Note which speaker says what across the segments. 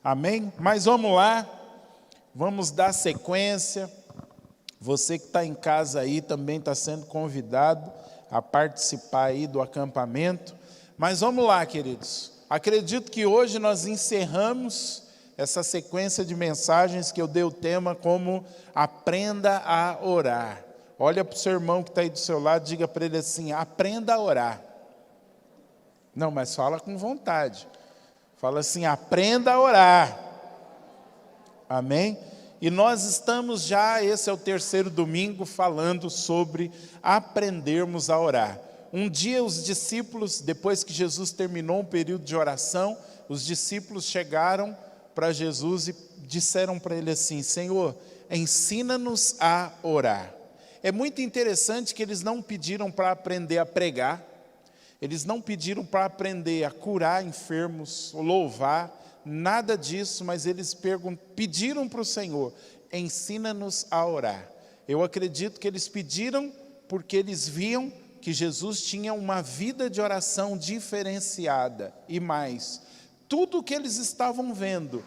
Speaker 1: Amém? Mas vamos lá, vamos dar sequência. Você que está em casa aí também está sendo convidado a participar aí do acampamento. Mas vamos lá, queridos. Acredito que hoje nós encerramos essa sequência de mensagens que eu dei o tema como aprenda a orar. Olha para o seu irmão que está aí do seu lado, diga para ele assim, aprenda a orar. Não, mas fala com vontade. Fala assim, aprenda a orar. Amém? E nós estamos já, esse é o terceiro domingo, falando sobre aprendermos a orar. Um dia os discípulos, depois que Jesus terminou um período de oração, os discípulos chegaram para Jesus e disseram para ele assim, Senhor, ensina-nos a orar. É muito interessante que eles não pediram para aprender a pregar, eles não pediram para aprender a curar enfermos, louvar, nada disso, mas eles pediram para o Senhor, ensina-nos a orar. Eu acredito que eles pediram porque eles viam que Jesus tinha uma vida de oração diferenciada. E mais, tudo o que eles estavam vendo,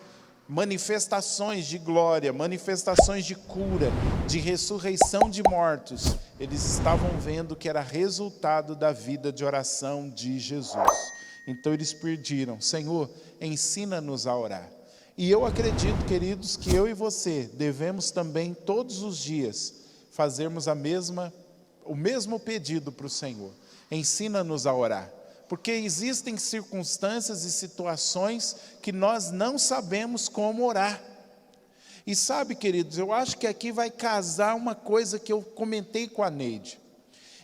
Speaker 1: manifestações de glória, manifestações de cura, de ressurreição de mortos, eles estavam vendo que era resultado da vida de oração de Jesus. Então eles pediram, Senhor, ensina-nos a orar. E eu acredito, queridos, que eu e você devemos também, todos os dias, fazermos o mesmo pedido para o Senhor. Ensina-nos a orar. Porque existem circunstâncias e situações que nós não sabemos como orar. E sabe, queridos, eu acho que aqui vai casar uma coisa que eu comentei com a Neide.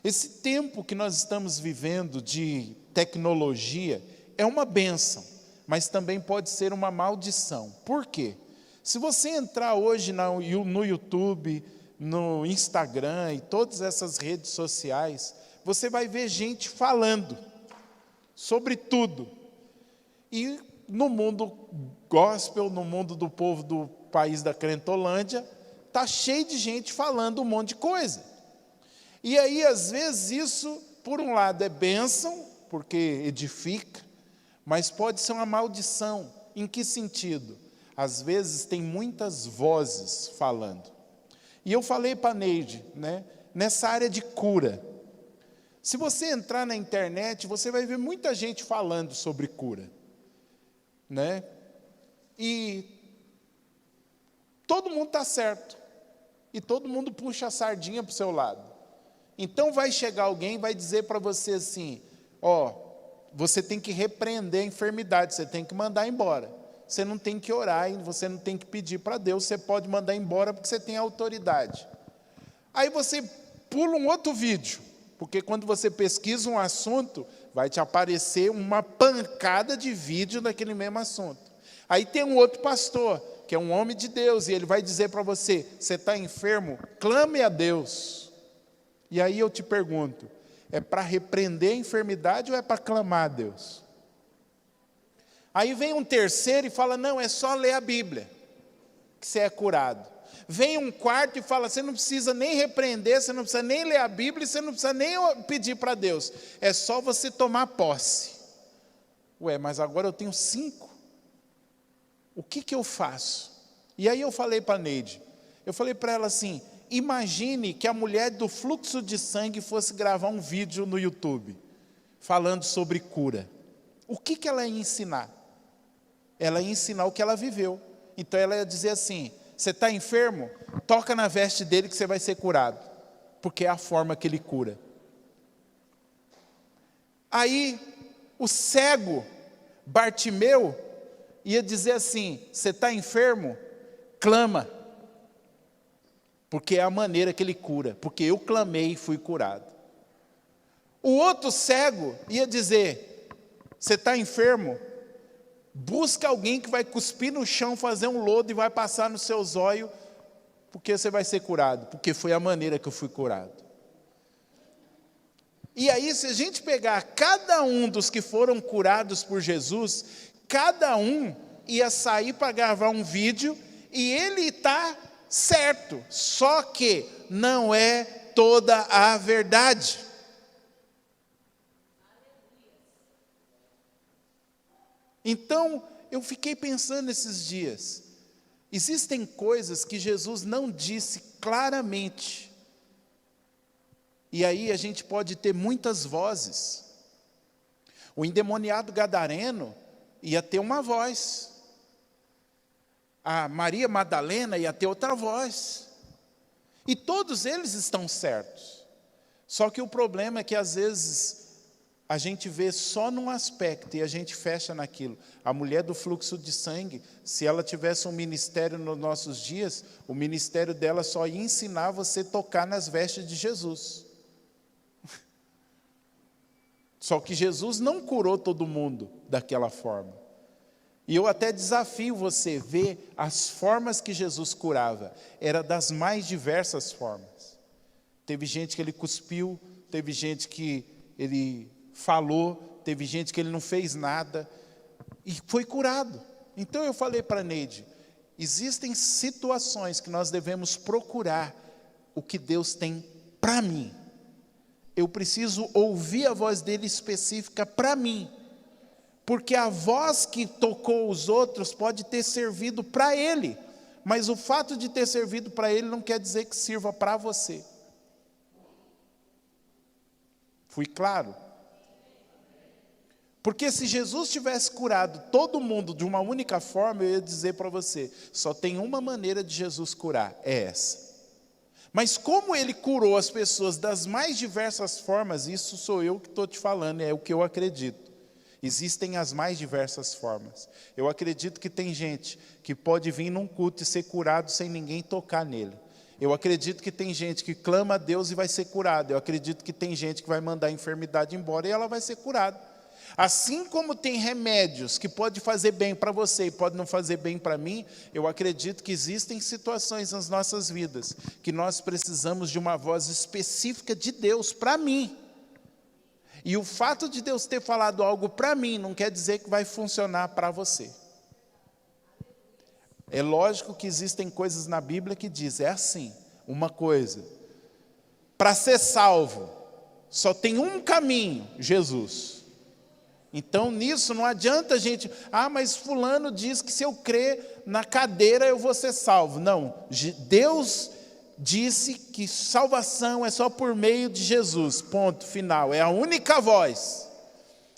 Speaker 1: Esse tempo que nós estamos vivendo de tecnologia é uma bênção, mas também pode ser uma maldição. Por quê? Se você entrar hoje no YouTube, no Instagram e todas essas redes sociais, você vai ver gente falando sobre tudo. E no mundo gospel, no mundo do povo do país da Crentolândia, está cheio de gente falando um monte de coisa. E aí, às vezes, isso, por um lado, é bênção, porque edifica, mas pode ser uma maldição. Em que sentido? Às vezes, tem muitas vozes falando. E eu falei para a Neide, nessa área de cura. Se você entrar na internet, você vai ver muita gente falando sobre cura. E todo mundo está certo. E todo mundo puxa a sardinha para o seu lado. Então vai chegar alguém e vai dizer para você assim, você tem que repreender a enfermidade, você tem que mandar embora. Você não tem que orar, e você não tem que pedir para Deus, você pode mandar embora porque você tem autoridade. Aí você pula um outro vídeo, porque quando você pesquisa um assunto, vai te aparecer uma pancada de vídeo daquele mesmo assunto. Aí tem um outro pastor, que é um homem de Deus, e ele vai dizer para você, você está enfermo? Clame a Deus. E aí eu te pergunto, é para repreender a enfermidade ou é para clamar a Deus? Aí vem um terceiro e fala, não, é só ler a Bíblia, que você é curado. Vem um quarto e fala, você não precisa nem repreender, você não precisa nem ler a Bíblia, você não precisa nem pedir para Deus, é só você tomar posse. Mas agora eu tenho 5. O que eu faço? E aí eu falei para a Neide, eu falei para ela assim, imagine que a mulher do fluxo de sangue fosse gravar um vídeo no YouTube, falando sobre cura. O que ela ia ensinar? Ela ia ensinar o que ela viveu. Então ela ia dizer assim, você está enfermo? Toca na veste dele que você vai ser curado. Porque é a forma que ele cura. Aí o cego Bartimeu ia dizer assim, você está enfermo? Clama. Porque é a maneira que ele cura. Porque eu clamei e fui curado. O outro cego ia dizer, você está enfermo? Busca alguém que vai cuspir no chão, fazer um lodo e vai passar nos seus olhos, porque você vai ser curado. Porque foi a maneira que eu fui curado. E aí, se a gente pegar cada um dos que foram curados por Jesus, cada um ia sair para gravar um vídeo, e ele está certo, só que não é toda a verdade. Então, eu fiquei pensando esses dias. Existem coisas que Jesus não disse claramente. E aí a gente pode ter muitas vozes. O endemoniado gadareno ia ter uma voz. A Maria Madalena ia ter outra voz. E todos eles estão certos. Só que o problema é que às vezes a gente vê só num aspecto e a gente fecha naquilo. A mulher do fluxo de sangue, se ela tivesse um ministério nos nossos dias, o ministério dela só ia ensinar você a tocar nas vestes de Jesus. Só que Jesus não curou todo mundo daquela forma. E eu até desafio você a ver as formas que Jesus curava. Era das mais diversas formas. Teve gente que ele cuspiu, teve gente que ele falou, teve gente que ele não fez nada e foi curado. Então eu falei para Neide, existem situações que nós devemos procurar o que Deus tem para mim. Eu preciso ouvir a voz dele específica para mim, porque a voz que tocou os outros pode ter servido para ele, mas o fato de ter servido para ele não quer dizer que sirva para você. Fui claro? Porque se Jesus tivesse curado todo mundo de uma única forma, eu ia dizer para você, só tem uma maneira de Jesus curar, é essa. Mas como ele curou as pessoas das mais diversas formas, isso sou eu que estou te falando, é o que eu acredito. Existem as mais diversas formas. Eu acredito que tem gente que pode vir num culto e ser curado sem ninguém tocar nele. Eu acredito que tem gente que clama a Deus e vai ser curado. Eu acredito que tem gente que vai mandar a enfermidade embora e ela vai ser curada. Assim como tem remédios que pode fazer bem para você e pode não fazer bem para mim, eu acredito que existem situações nas nossas vidas que nós precisamos de uma voz específica de Deus para mim. E o fato de Deus ter falado algo para mim não quer dizer que vai funcionar para você. É lógico que existem coisas na Bíblia que dizem, é assim, uma coisa, para ser salvo, só tem um caminho, Jesus. Então, nisso não adianta a gente, mas fulano diz que se eu crer na cadeira eu vou ser salvo. Não, Deus disse que salvação é só por meio de Jesus, ponto final, é a única voz.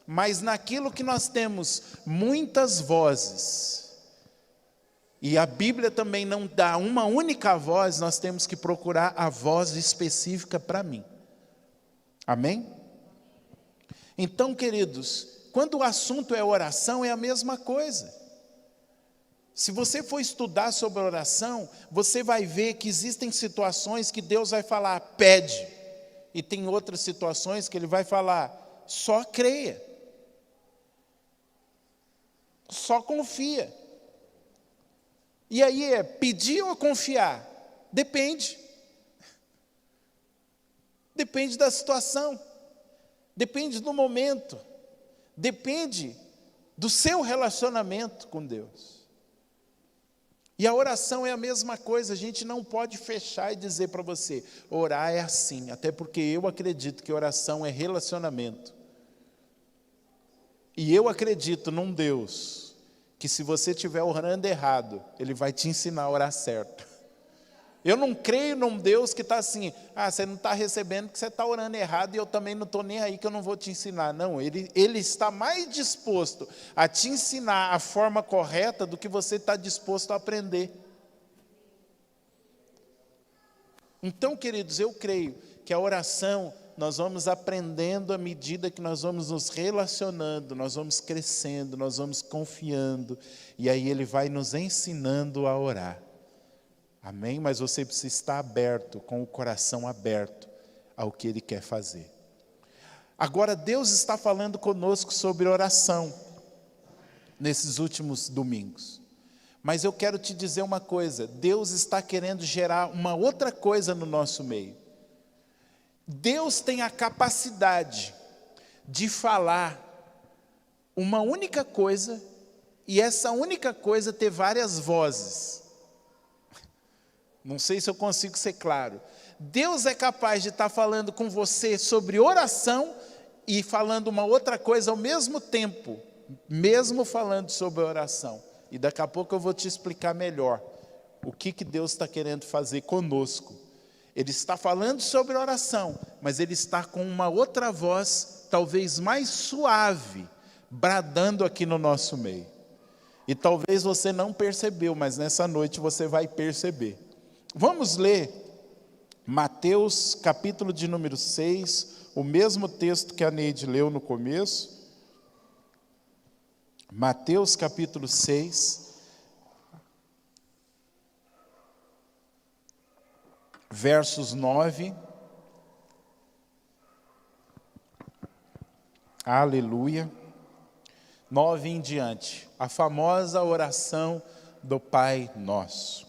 Speaker 1: Mas naquilo que nós temos muitas vozes, e a Bíblia também não dá uma única voz, nós temos que procurar a voz específica para mim. Amém? Então, queridos, quando o assunto é oração, é a mesma coisa. Se você for estudar sobre oração, você vai ver que existem situações que Deus vai falar, pede. E tem outras situações que Ele vai falar, só creia. Só confia. E aí é pedir ou confiar? Depende. Depende da situação. Depende do momento. Depende do seu relacionamento com Deus. E a oração é a mesma coisa, a gente não pode fechar e dizer para você, orar é assim, até porque eu acredito que oração é relacionamento. E eu acredito num Deus, que se você estiver orando errado, Ele vai te ensinar a orar certo. Eu não creio num Deus que está assim, você não está recebendo porque você está orando errado e eu também não estou nem aí que eu não vou te ensinar. Não, ele está mais disposto a te ensinar a forma correta do que você está disposto a aprender. Então, queridos, eu creio que a oração nós vamos aprendendo à medida que nós vamos nos relacionando, nós vamos crescendo, nós vamos confiando, e aí Ele vai nos ensinando a orar. Amém? Mas você precisa estar aberto, com o coração aberto ao que Ele quer fazer. Agora, Deus está falando conosco sobre oração, nesses últimos domingos. Mas eu quero te dizer uma coisa, Deus está querendo gerar uma outra coisa no nosso meio. Deus tem a capacidade de falar uma única coisa, e essa única coisa ter várias vozes. Não sei se eu consigo ser claro. Deus é capaz de estar falando com você sobre oração e falando uma outra coisa ao mesmo tempo. mesmo falando sobre oração. E daqui a pouco eu vou te explicar melhor o que Deus está querendo fazer conosco. Ele está falando sobre oração, mas ele está com uma outra voz, talvez mais suave, bradando aqui no nosso meio. E talvez você não percebeu, mas nessa noite você vai perceber. Vamos ler Mateus, capítulo de número 6, o mesmo texto que a Neide leu no começo. Mateus, capítulo 6, versos 9. Aleluia. 9 em diante, a famosa oração do Pai Nosso.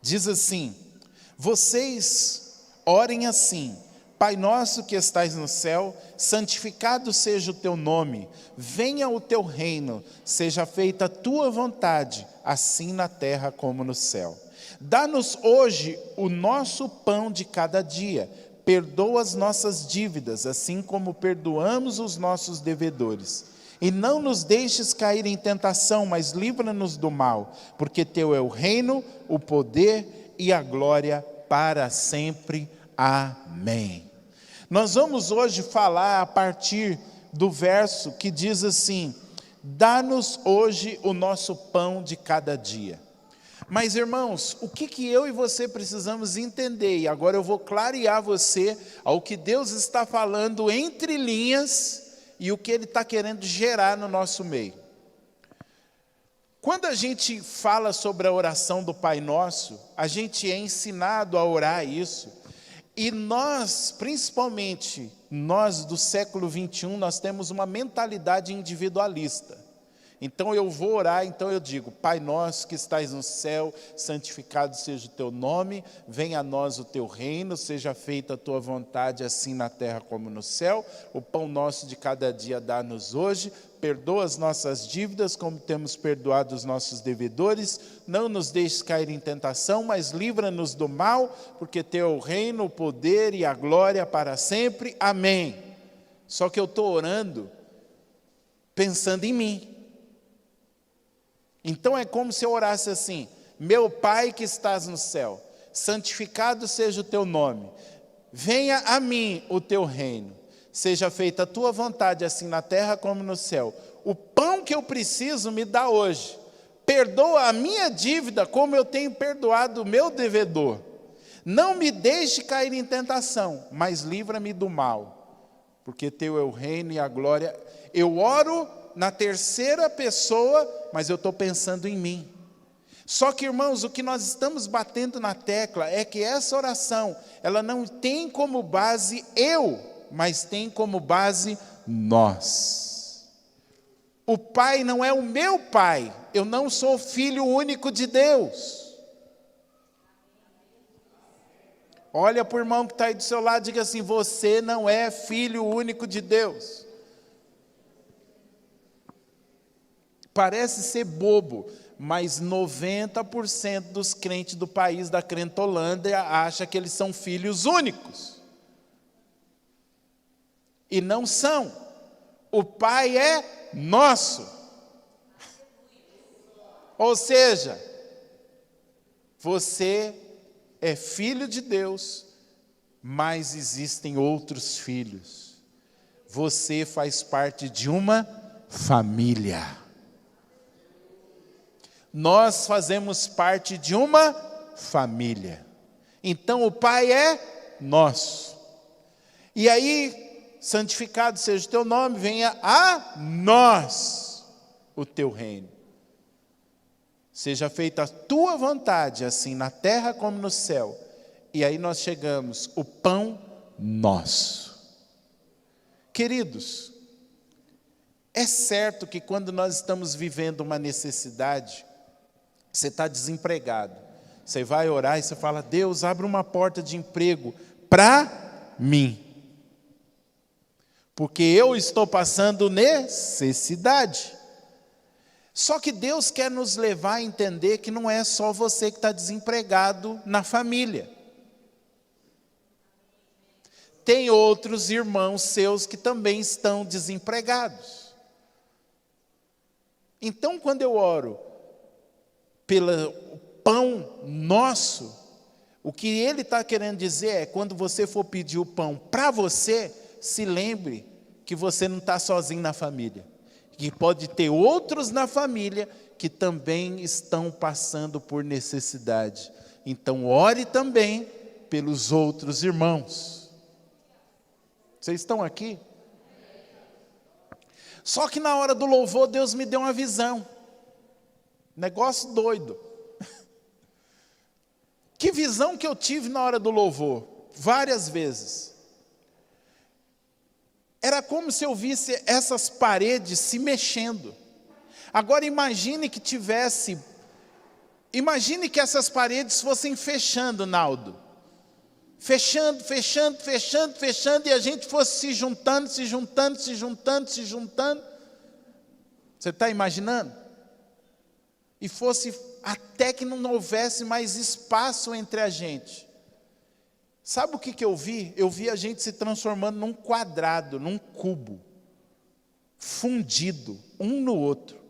Speaker 1: Diz assim: vocês orem assim: Pai nosso que estais no céu, santificado seja o teu nome, venha o teu reino, seja feita a tua vontade, assim na terra como no céu. Dá-nos hoje o nosso pão de cada dia. Perdoa as nossas dívidas, assim como perdoamos os nossos devedores. E não nos deixes cair em tentação, mas livra-nos do mal, porque teu é o reino, o poder e a glória para sempre. Amém. Nós vamos hoje falar a partir do verso que diz assim: dá-nos hoje o nosso pão de cada dia. Mas, irmãos, o que eu e você precisamos entender, e agora eu vou clarear você ao que Deus está falando entre linhas e o que Ele está querendo gerar no nosso meio. Quando a gente fala sobre a oração do Pai Nosso, a gente é ensinado a orar isso, e nós, principalmente nós do século 21, nós temos uma mentalidade individualista. Então eu vou orar, então eu digo: Pai nosso que estais no céu, santificado seja o teu nome, venha a nós o teu reino, seja feita a tua vontade, assim na terra como no céu. O pão nosso de cada dia dá-nos hoje, perdoa as nossas dívidas como temos perdoado os nossos devedores, não nos deixes cair em tentação, mas livra-nos do mal, porque teu é o reino, o poder e a glória para sempre. Amém. Só que eu estou orando pensando em mim. Então é como se eu orasse assim: meu Pai que estás no céu, santificado seja o teu nome, venha a mim o teu reino, seja feita a tua vontade, assim na terra como no céu. O pão que eu preciso me dá hoje, perdoa a minha dívida como eu tenho perdoado o meu devedor, não me deixe cair em tentação, mas livra-me do mal, porque teu é o reino e a glória. Eu oro na terceira pessoa, mas eu estou pensando em mim. Só que, irmãos, o que nós estamos batendo na tecla é que essa oração, ela não tem como base eu, mas tem como base nós. O Pai não é o meu Pai, eu não sou filho único de Deus. Olha para o irmão que está aí do seu lado e diga assim: você não é filho único de Deus. Parece ser bobo, mas 90% dos crentes do país da Crentolândia acha que eles são filhos únicos. E não são. O Pai é nosso. Ou seja, você é filho de Deus, mas existem outros filhos. Você faz parte de uma família. Nós fazemos parte de uma família. Então o Pai é nosso. E aí, santificado seja o teu nome, venha a nós o teu reino. Seja feita a tua vontade, assim na terra como no céu. E aí nós chegamos, o pão nosso. Queridos, é certo que quando nós estamos vivendo uma necessidade, você está desempregado, você vai orar e você fala: Deus, abre uma porta de emprego para mim, porque eu estou passando necessidade. Só que Deus quer nos levar a entender que não é só você que está desempregado na família. tem outros irmãos seus que também estão desempregados. Então, quando eu oro pelo pão nosso, o que ele está querendo dizer é, quando você for pedir o pão para você, se lembre que você não está sozinho na família, que pode ter outros na família que também estão passando por necessidade. Então, ore também pelos outros irmãos. Vocês estão aqui? Só que na hora do louvor, Deus me deu uma visão. Negócio doido. Que visão que eu tive na hora do louvor? Várias vezes. Era como se eu visse essas paredes se mexendo. Agora imagine que essas paredes fossem fechando, Naldo. Fechando, e a gente fosse se juntando. Você está imaginando? E fosse até que não houvesse mais espaço entre a gente. Sabe o que eu vi? Eu vi a gente se transformando num quadrado, num cubo, fundido, um no outro.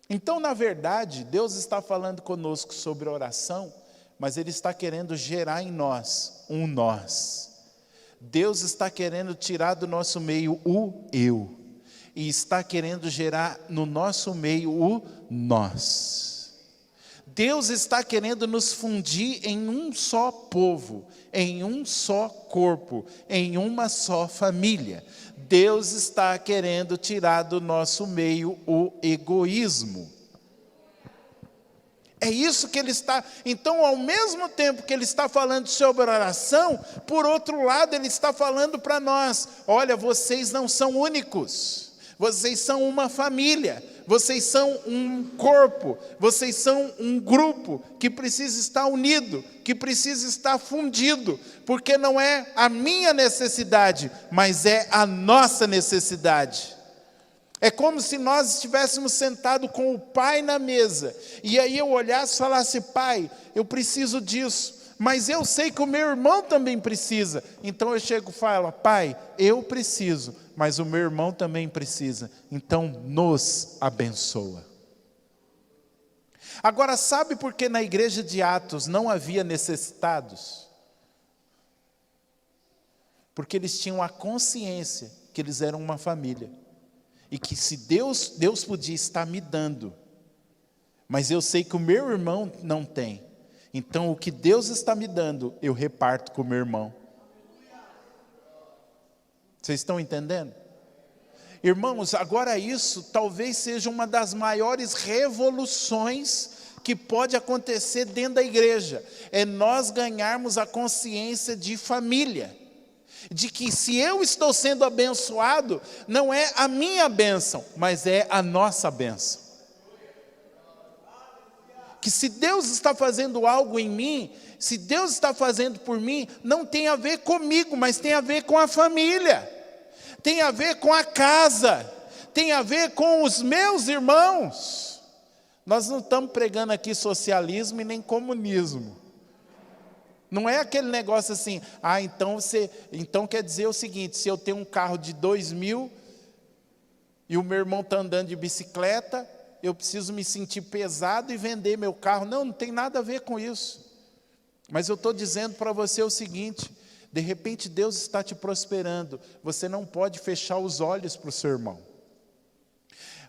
Speaker 1: Então, na verdade, Deus está falando conosco sobre oração, mas Ele está querendo gerar em nós um nós. Deus está querendo tirar do nosso meio o eu, e está querendo gerar no nosso meio o nós. Deus está querendo nos fundir em um só povo, em um só corpo, em uma só família. Deus está querendo tirar do nosso meio o egoísmo. É isso que Ele está... Então, ao mesmo tempo que Ele está falando sobre oração, por outro lado, Ele está falando para nós, olha, vocês não são únicos, vocês são uma família, vocês são um corpo, vocês são um grupo que precisa estar unido, que precisa estar fundido, porque não é a minha necessidade, mas é a nossa necessidade. É como se nós estivéssemos sentados com o Pai na mesa, e aí eu olhasse e falasse, Pai, eu preciso disso, mas eu sei que o meu irmão também precisa. Então eu chego e falo, Pai, eu preciso, mas o meu irmão também precisa. Então nos abençoa. Agora, sabe por que na igreja de Atos não havia necessitados? Porque eles tinham a consciência que eles eram uma família. E que se Deus podia estar me dando, mas eu sei que o meu irmão não tem. Então, o que Deus está me dando, eu reparto com o meu irmão. Vocês estão entendendo? Irmãos, agora isso talvez seja uma das maiores revoluções que pode acontecer dentro da igreja. É nós ganharmos a consciência de família. De que se eu estou sendo abençoado, não é a minha bênção, mas é a nossa bênção. Que se Deus está fazendo algo em mim, se Deus está fazendo por mim, não tem a ver comigo, mas tem a ver com a família, tem a ver com a casa, tem a ver com os meus irmãos. Nós não estamos pregando aqui socialismo e nem comunismo. Não é aquele negócio assim, então quer dizer o seguinte, se eu tenho um carro de 2.000 e o meu irmão está andando de bicicleta, eu preciso me sentir pesado e vender meu carro. Não tem nada a ver com isso. Mas eu estou dizendo para você o seguinte, de repente Deus está te prosperando, você não pode fechar os olhos para o seu irmão.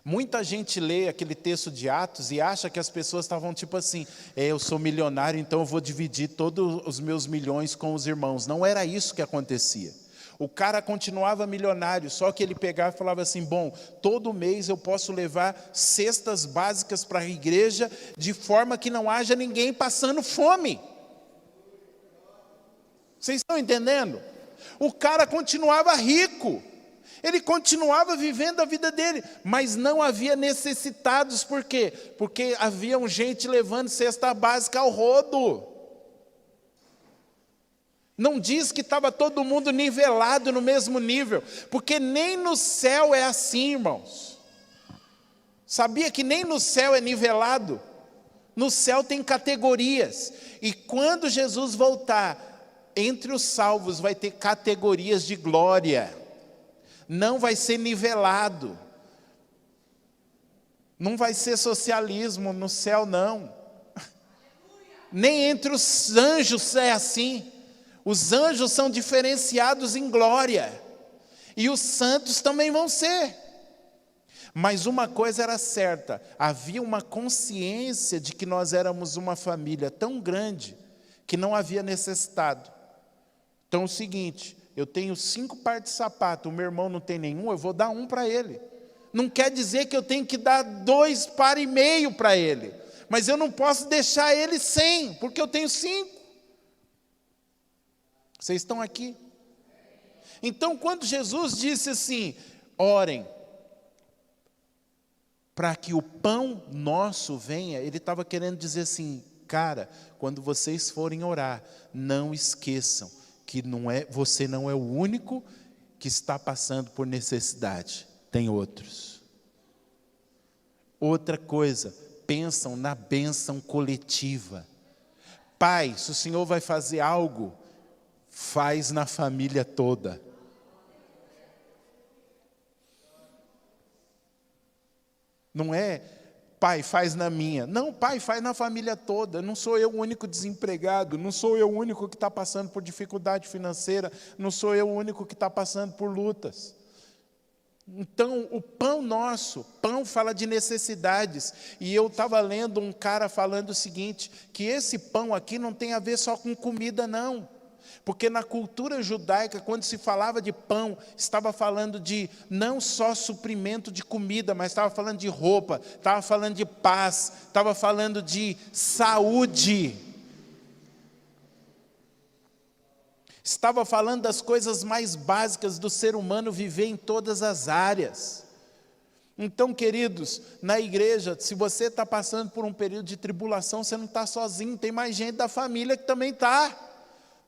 Speaker 1: Muita gente lê aquele texto de Atos e acha que as pessoas estavam tipo assim, eu sou milionário, então eu vou dividir todos os meus milhões com os irmãos. Não era isso que acontecia. O cara continuava milionário, só que ele pegava e falava assim, bom, todo mês eu posso levar cestas básicas para a igreja, de forma que não haja ninguém passando fome. Vocês estão entendendo? O cara continuava rico. Ele continuava vivendo a vida dele, mas não havia necessitados. Por quê? Porque havia gente levando cesta básica ao rodo. Não diz que estava todo mundo nivelado no mesmo nível, porque nem no céu é assim, irmãos. Sabia que nem no céu é nivelado? No céu tem categorias. E quando Jesus voltar, entre os salvos vai ter categorias de glória. Não vai ser nivelado. Não vai ser socialismo no céu, não. Nem entre os anjos é assim. Os anjos são diferenciados em glória. E os santos também vão ser. Mas uma coisa era certa, havia uma consciência de que nós éramos uma família tão grande que não havia necessitado. Então é o seguinte, eu tenho 5 pares de sapato, o meu irmão não tem nenhum, eu vou dar um para ele. Não quer dizer que eu tenho que dar 2,5 pares para ele, mas eu não posso deixar ele sem, porque eu tenho 5. Vocês estão aqui? Então quando Jesus disse assim, orem, para que o pão nosso venha, ele estava querendo dizer assim, cara, quando vocês forem orar, não esqueçam que você não é o único que está passando por necessidade, tem outros. Outra coisa, pensam na bênção coletiva. Pai, se o Senhor vai fazer algo, faz na família toda. Não é, pai, faz na minha. Não, pai, faz na família toda. Não sou eu o único desempregado. Não sou eu o único que está passando por dificuldade financeira. Não sou eu o único que está passando por lutas. Então, o pão nosso, pão fala de necessidades. E eu estava lendo um cara falando o seguinte, que esse pão aqui não tem a ver só com comida, não. Porque na cultura judaica, quando se falava de pão, estava falando de não só suprimento de comida, mas estava falando de roupa, estava falando de paz, estava falando de saúde. Estava falando das coisas mais básicas do ser humano viver em todas as áreas. Então, queridos, na igreja, se você está passando por um período de tribulação, você não está sozinho, tem mais gente da família que também está.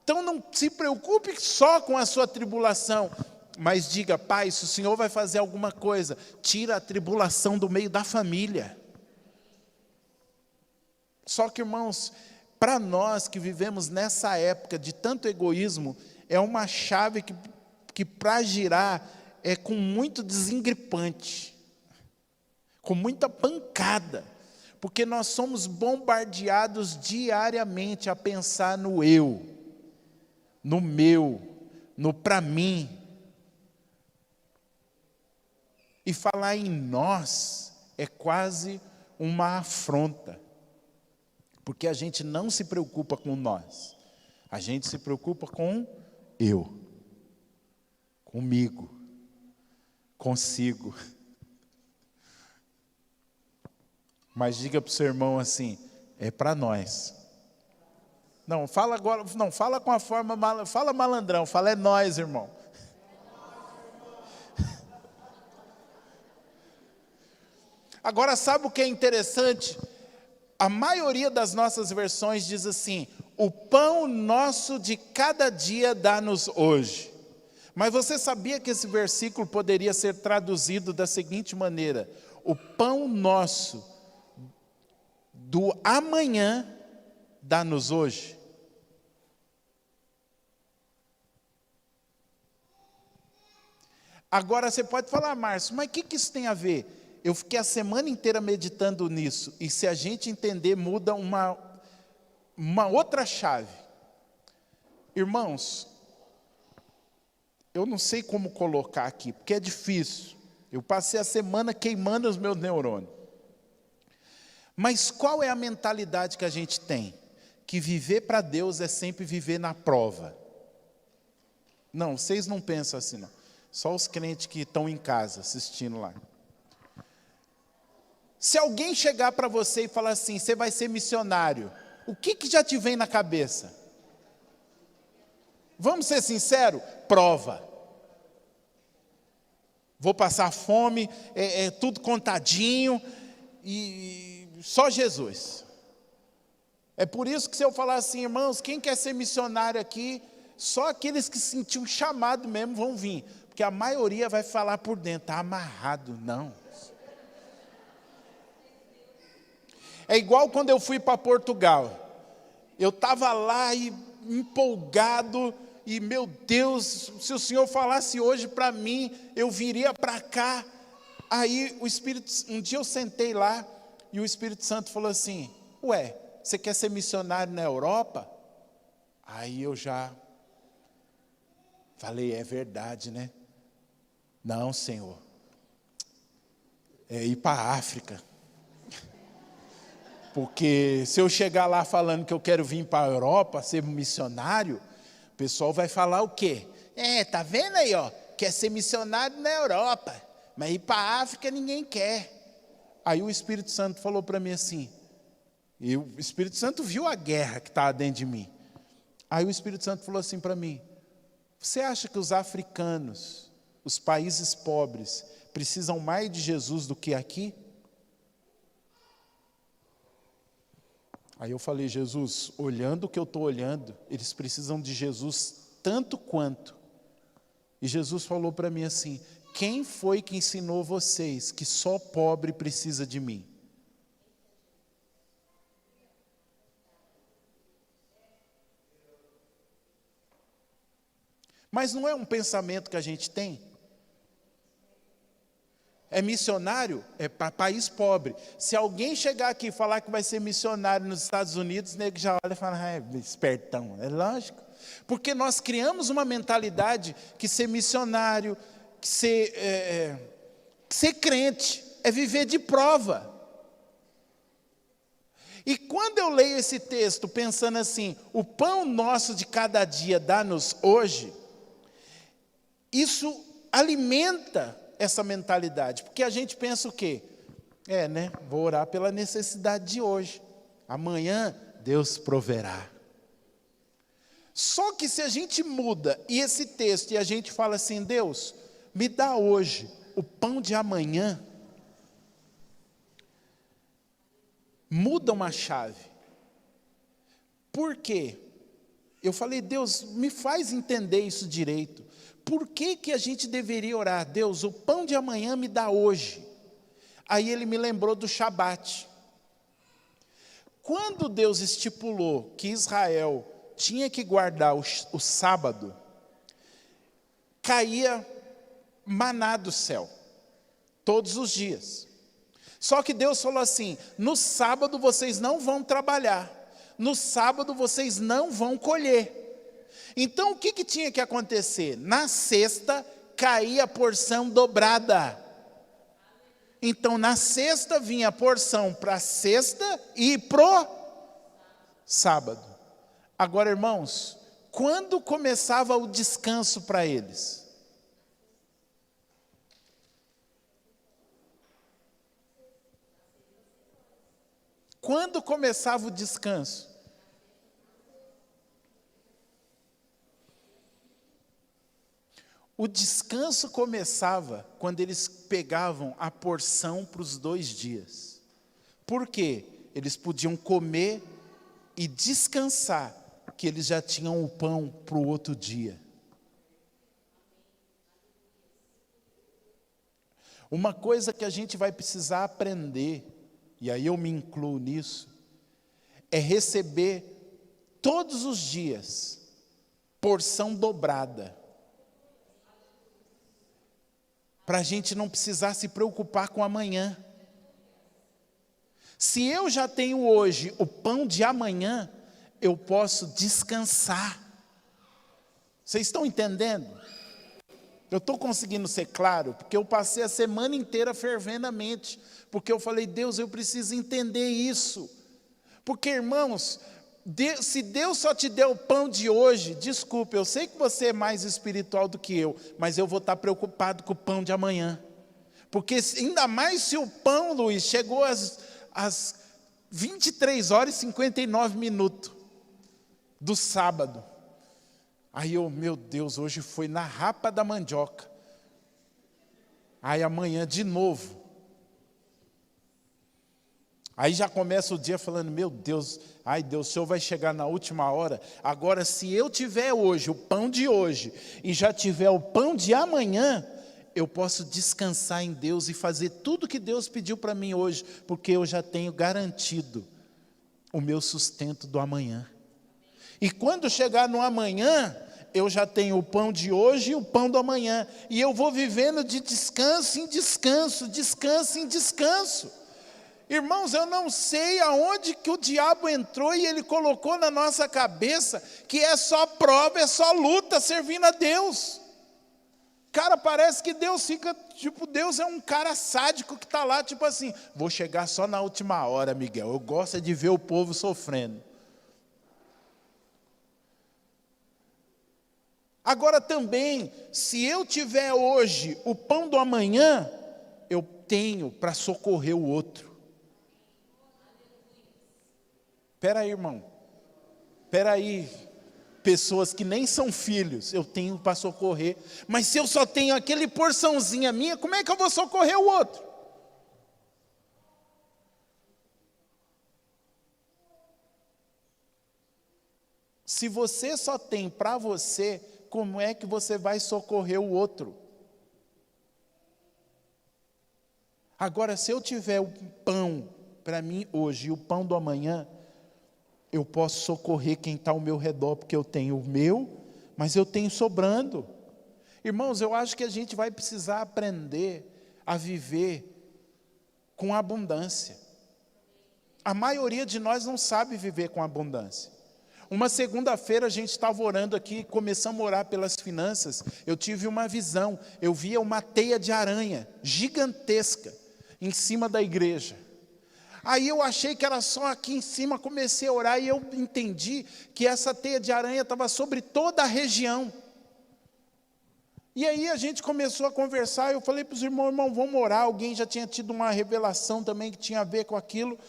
Speaker 1: Então não se preocupe só com a sua tribulação, mas diga, pai, se o Senhor vai fazer alguma coisa, tira a tribulação do meio da família. Só que, irmãos, para nós que vivemos nessa época de tanto egoísmo, é uma chave que para girar é com muito desengripante, com muita pancada, porque nós somos bombardeados diariamente a pensar no eu, no meu, no para mim. E falar em nós é quase uma afronta, porque a gente não se preocupa com nós, a gente se preocupa com eu, comigo, consigo. Mas diga para o seu irmão assim, é para nós. Não, fala agora, não, fala com a forma, fala malandrão, fala é nós, irmão. Agora, sabe o que é interessante? A maioria das nossas versões diz assim, o pão nosso de cada dia dá-nos hoje. Mas você sabia que esse versículo poderia ser traduzido da seguinte maneira, o pão nosso do amanhã dá-nos hoje? Agora você pode falar, Márcio, mas o que isso tem a ver? Eu fiquei a semana inteira meditando nisso, e se a gente entender, muda uma outra chave. Irmãos, eu não sei como colocar aqui, porque é difícil. Eu passei a semana queimando os meus neurônios. Mas qual é a mentalidade que a gente tem? Que viver para Deus é sempre viver na prova. Não, vocês não pensam assim, não. Só os crentes que estão em casa, assistindo lá. Se alguém chegar para você e falar assim, você vai ser missionário, o que já te vem na cabeça? Vamos ser sinceros? Prova. Vou passar fome, é tudo contadinho, e só Jesus. É por isso que se eu falar assim, irmãos, quem quer ser missionário aqui, só aqueles que sentiam chamado mesmo vão vir. Porque a maioria vai falar por dentro, está amarrado, não. É igual quando eu fui para Portugal. Eu estava lá e empolgado, e meu Deus, se o Senhor falasse hoje para mim, eu viria para cá. Aí um dia eu sentei lá, e o Espírito Santo falou assim: ué, você quer ser missionário na Europa? Aí eu já falei, é verdade, né? Não, Senhor, é ir para a África. Porque se eu chegar lá falando que eu quero vir para a Europa, ser missionário, o pessoal vai falar o quê? Tá vendo aí, ó, quer ser missionário na Europa, mas ir para a África ninguém quer. Aí o Espírito Santo falou para mim assim, e o Espírito Santo viu a guerra que estava dentro de mim. Aí o Espírito Santo falou assim para mim: você acha que os africanos, os países pobres, precisam mais de Jesus do que aqui? Aí eu falei: Jesus, olhando o que eu estou olhando, eles precisam de Jesus tanto quanto. E Jesus falou para mim assim: quem foi que ensinou vocês que só pobre precisa de mim? Mas não é um pensamento que a gente tem? É missionário? É para país pobre. Se alguém chegar aqui e falar que vai ser missionário nos Estados Unidos, o nego já olha e fala: é espertão. É lógico. Porque nós criamos uma mentalidade que ser missionário, que ser crente, é viver de prova. E quando eu leio esse texto pensando assim, o pão nosso de cada dia dá-nos hoje, isso alimenta essa mentalidade, porque a gente pensa o quê? Vou orar pela necessidade de hoje, amanhã Deus proverá. Só que se a gente muda e esse texto e a gente fala assim: Deus, me dá hoje o pão de amanhã, muda uma chave. Por quê? Eu falei: Deus, me faz entender isso direito. Por que a gente deveria orar? Deus, o pão de amanhã me dá hoje. Aí ele me lembrou do Shabat. Quando Deus estipulou que Israel tinha que guardar o sábado, caía maná do céu, todos os dias. Só que Deus falou assim: no sábado vocês não vão trabalhar, no sábado vocês não vão colher. Então o que tinha que acontecer? Na sexta caía a porção dobrada. Então na sexta vinha a porção para a sexta e pro sábado. Agora, irmãos, quando começava o descanso para eles? Quando começava o descanso? O descanso começava quando eles pegavam a porção para os 2 dias. Por quê? Eles podiam comer e descansar, que eles já tinham o pão para o outro dia. Uma coisa que a gente vai precisar aprender, e aí eu me incluo nisso, é receber todos os dias porção dobrada. Para a gente não precisar se preocupar com amanhã. Se eu já tenho hoje o pão de amanhã, eu posso descansar. Vocês estão entendendo? Eu estou conseguindo ser claro, porque eu passei a semana inteira fervendo a mente, porque eu falei: Deus, eu preciso entender isso. Porque, irmãos, se Deus só te deu o pão de hoje, desculpe, eu sei que você é mais espiritual do que eu, mas eu vou estar preocupado com o pão de amanhã. Porque ainda mais se o pão, Luiz, chegou às 23 horas e 59 minutos do sábado. Aí meu Deus, hoje foi na rapa da mandioca. Aí amanhã de novo. Aí já começa o dia falando: meu Deus, ai Deus, o Senhor vai chegar na última hora. Agora, se eu tiver hoje o pão de hoje e já tiver o pão de amanhã, eu posso descansar em Deus e fazer tudo que Deus pediu para mim hoje, porque eu já tenho garantido o meu sustento do amanhã. E quando chegar no amanhã, eu já tenho o pão de hoje e o pão do amanhã. E eu vou vivendo de descanso em descanso, descanso em descanso. Irmãos, eu não sei aonde que o diabo entrou e ele colocou na nossa cabeça que é só prova, é só luta servindo a Deus. Cara, parece que Deus fica, tipo, Deus é um cara sádico que está lá, tipo assim, vou chegar só na última hora, Miguel, eu gosto de ver o povo sofrendo. Agora também, se eu tiver hoje o pão do amanhã, eu tenho para socorrer o outro. Espera aí, irmão, espera aí, pessoas que nem são filhos, eu tenho para socorrer, mas se eu só tenho aquele porçãozinha minha, como é que eu vou socorrer o outro? Se você só tem para você, como é que você vai socorrer o outro? Agora, se eu tiver o pão para mim hoje e o pão do amanhã, eu posso socorrer quem está ao meu redor, porque eu tenho o meu, mas eu tenho sobrando. Irmãos, eu acho que a gente vai precisar aprender a viver com abundância. A maioria de nós não sabe viver com abundância. Uma segunda-feira a gente estava orando aqui, começamos a orar pelas finanças, eu tive uma visão, eu via uma teia de aranha gigantesca em cima da igreja. Aí eu achei que era só aqui em cima, comecei a orar e eu entendi que essa teia de aranha estava sobre toda a região. E aí a gente começou a conversar, eu falei para os irmãos, vamos orar, alguém já tinha tido uma revelação também que tinha a ver com aquilo,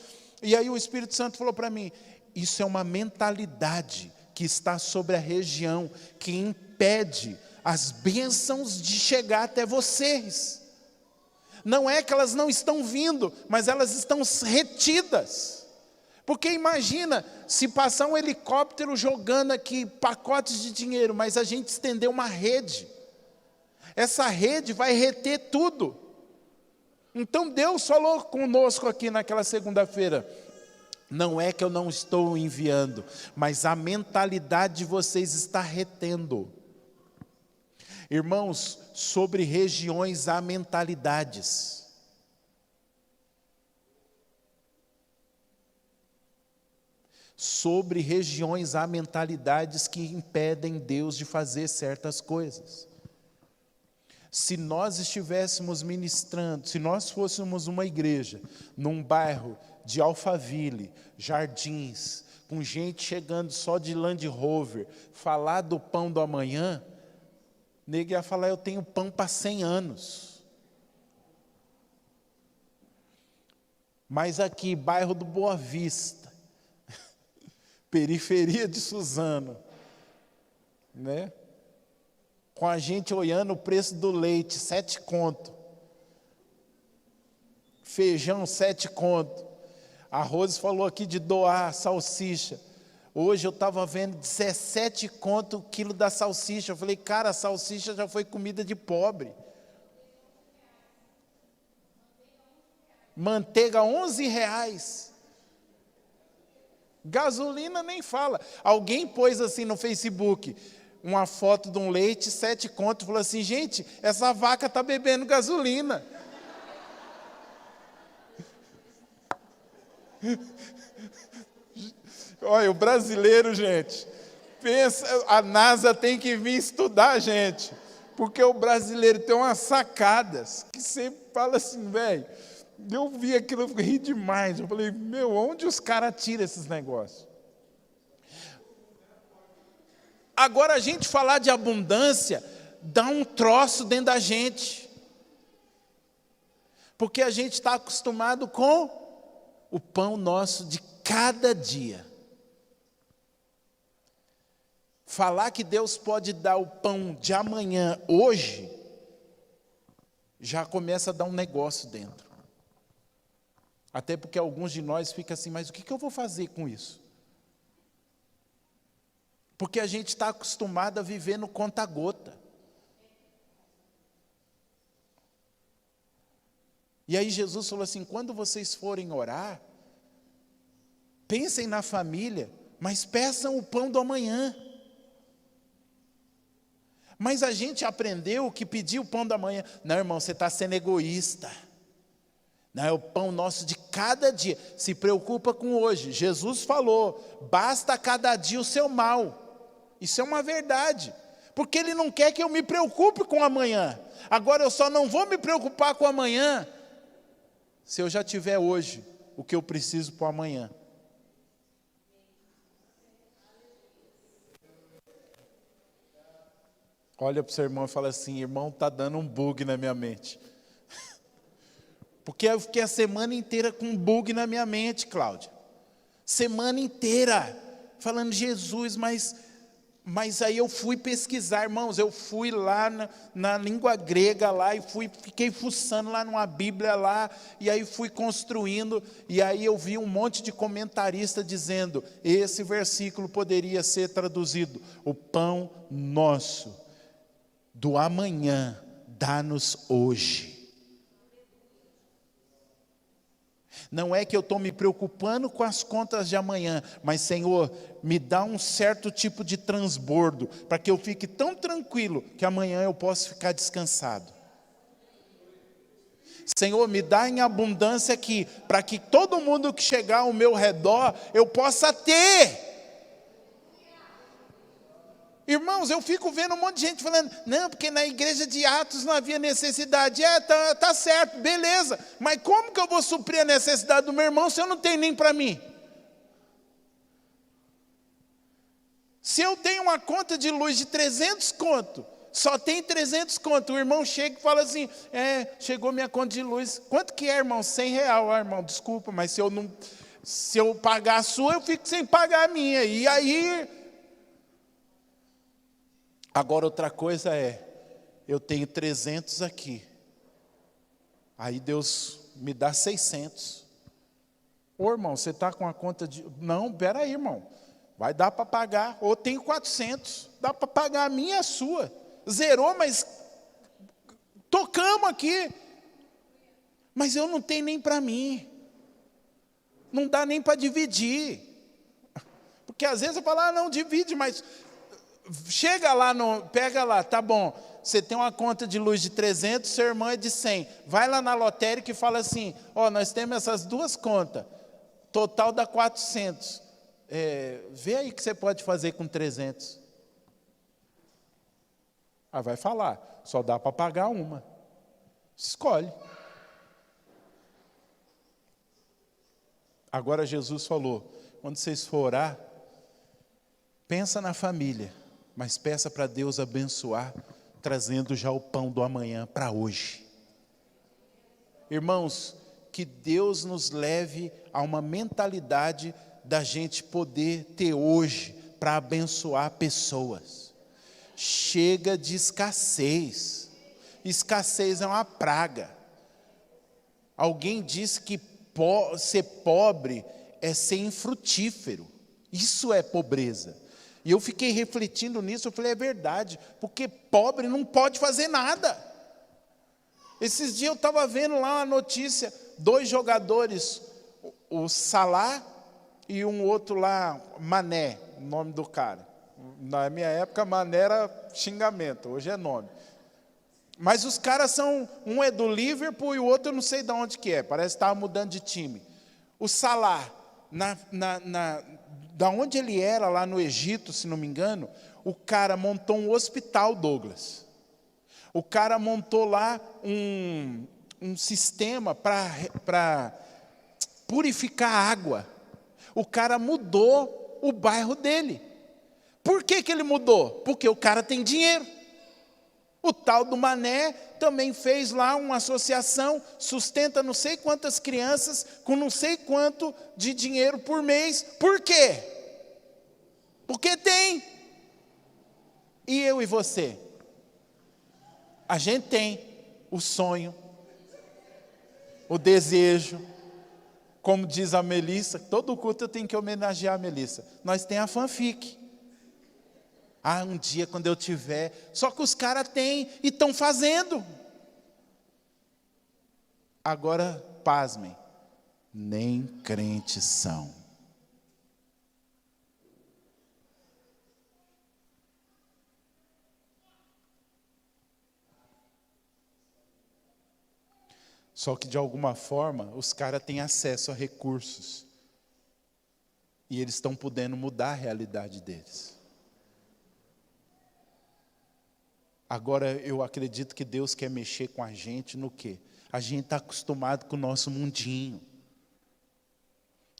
Speaker 1: e aí o Espírito Santo falou para mim, isso é uma mentalidade que está sobre a região, que impede as bênçãos de chegar até vocês. Não é que elas não estão vindo, mas elas estão retidas. Porque imagina, se passar um helicóptero jogando aqui pacotes de dinheiro, mas a gente estender uma rede. Essa rede vai reter tudo. Então Deus falou conosco aqui naquela segunda-feira, não é que eu não estou enviando, mas a mentalidade de vocês está retendo. Irmãos, sobre regiões há mentalidades. Sobre regiões há mentalidades que impedem Deus de fazer certas coisas. Se nós estivéssemos ministrando, se nós fôssemos uma igreja, num bairro de Alphaville, Jardins, com gente chegando só de Land Rover, falar do pão do amanhã, nego ia falar, eu tenho pão para 100 anos. Mas aqui, bairro do Boa Vista, periferia de Suzano, né? Com a gente olhando o preço do leite, 7 conto. Feijão, 7 conto. A Rose falou aqui de doar salsicha. Hoje eu estava vendo 17 conto o quilo da salsicha. Eu falei, cara, a salsicha já foi comida de pobre. Manteiga, 11 reais. Gasolina nem fala. Alguém pôs assim no Facebook, uma foto de um leite, 7 conto, falou assim, gente, essa vaca está bebendo gasolina. Olha, o brasileiro, gente, pensa, a NASA tem que vir estudar, gente, porque o brasileiro tem umas sacadas, que sempre fala assim, velho, eu vi aquilo, eu ri demais, eu falei, meu, onde os caras tiram esses negócios? Agora a gente falar de abundância, dá um troço dentro da gente, porque a gente está acostumado com o pão nosso de cada dia. Falar que Deus pode dar o pão de amanhã, hoje, já começa a dar um negócio dentro. Até porque alguns de nós ficam assim, mas o que eu vou fazer com isso? Porque a gente está acostumado a viver no conta-gota. E aí Jesus falou assim: quando vocês forem orar, pensem na família, mas peçam o pão do amanhã. Mas a gente aprendeu que pedir o pão da manhã, não, irmão, você está sendo egoísta. Não, é o pão nosso de cada dia. Se preocupa com hoje. Jesus falou: basta a cada dia o seu mal. Isso é uma verdade. Porque Ele não quer que eu me preocupe com amanhã. Agora eu só não vou me preocupar com amanhã se eu já tiver hoje o que eu preciso para o amanhã. Olha para o seu irmão e fala assim: irmão, está dando um bug na minha mente. Porque eu fiquei a semana inteira com um bug na minha mente, Cláudia. Semana inteira, falando: Jesus, mas aí eu fui pesquisar, irmãos, eu fui lá na língua grega lá, e fiquei fuçando lá numa Bíblia lá, e aí fui construindo, e aí eu vi um monte de comentarista dizendo, esse versículo poderia ser traduzido: o pão nosso do amanhã, dá-nos hoje. Não é que eu estou me preocupando com as contas de amanhã, mas, Senhor, me dá um certo tipo de transbordo, para que eu fique tão tranquilo, que amanhã eu possa ficar descansado. Senhor, me dá em abundância aqui, para que todo mundo que chegar ao meu redor, eu possa ter. Irmãos, eu fico vendo um monte de gente falando: não, porque na igreja de Atos não havia necessidade. Tá certo, beleza, mas como que eu vou suprir a necessidade do meu irmão se eu não tenho nem para mim? Se eu tenho uma conta de luz de 300 conto, só tem 300 conto, o irmão chega e fala assim: chegou minha conta de luz. Quanto que é, irmão? R$100. Irmão, desculpa, mas se eu pagar a sua, eu fico sem pagar a minha. E aí... Agora outra coisa eu tenho 300 aqui, aí Deus me dá 600. Ô irmão, você está com a conta de... Não, espera aí, irmão, vai dar para pagar. Ou tenho 400, dá para pagar a minha e a sua. Zerou, mas tocamos aqui. Mas eu não tenho nem para mim, não dá nem para dividir. Porque às vezes eu falo: não, divide, mas... Chega lá, pega lá, tá bom, você tem uma conta de luz de 300, seu irmão é de 100. Vai lá na lotérica e fala assim: nós temos essas duas contas, total dá 400. Vê aí o que você pode fazer com 300. Vai falar: só dá para pagar uma. Escolhe. Agora Jesus falou: quando vocês for orar, pensa na família, mas peça para Deus abençoar, trazendo já o pão do amanhã para hoje. Irmãos, que Deus nos leve a uma mentalidade da gente poder ter hoje para abençoar pessoas. Chega de escassez. Escassez é uma praga. Alguém disse que ser pobre é ser infrutífero. Isso é pobreza. E eu fiquei refletindo nisso, eu falei: é verdade, porque pobre não pode fazer nada. Esses dias eu estava vendo lá uma notícia, 2 jogadores, o Salah e um outro lá, Mané, o nome do cara. Na minha época, Mané era xingamento, hoje é nome. Mas os caras são, um é do Liverpool e o outro eu não sei de onde que é, parece que estava mudando de time. O Salah, da onde ele era, lá no Egito, se não me engano, o cara montou um hospital, Douglas. O cara montou lá um sistema para purificar a água. O cara mudou o bairro dele. Por que ele mudou? Porque o cara tem dinheiro. O tal do Mané também fez lá uma associação, sustenta não sei quantas crianças, com não sei quanto de dinheiro por mês. Por quê? Porque tem. E eu e você? A gente tem o sonho, o desejo, como diz a Melissa, todo culto eu tenho que homenagear a Melissa. Nós temos a fanfic. Um dia quando eu tiver, só que os caras têm e estão fazendo. Agora, pasmem, nem crentes são. Só que, de alguma forma, os caras têm acesso a recursos. E eles estão podendo mudar a realidade deles. Agora, eu acredito que Deus quer mexer com a gente no quê? A gente está acostumado com o nosso mundinho.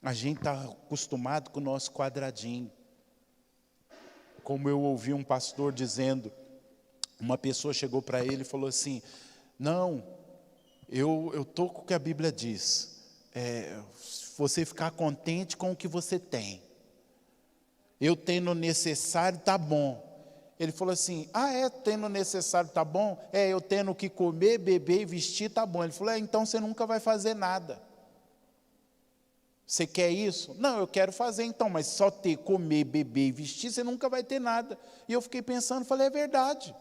Speaker 1: A gente está acostumado com o nosso quadradinho. Como eu ouvi um pastor dizendo, uma pessoa chegou para ele e falou assim, não, eu estou com o que a Bíblia diz. Você ficar contente com o que você tem. Eu tendo o necessário, tá bom. Ele falou assim, tendo o necessário, tá bom? Eu tendo o que comer, beber e vestir, tá bom. Ele falou, então você nunca vai fazer nada. Você quer isso? Não, eu quero fazer então, mas só ter, comer, beber e vestir, você nunca vai ter nada. E eu fiquei pensando, falei, é verdade.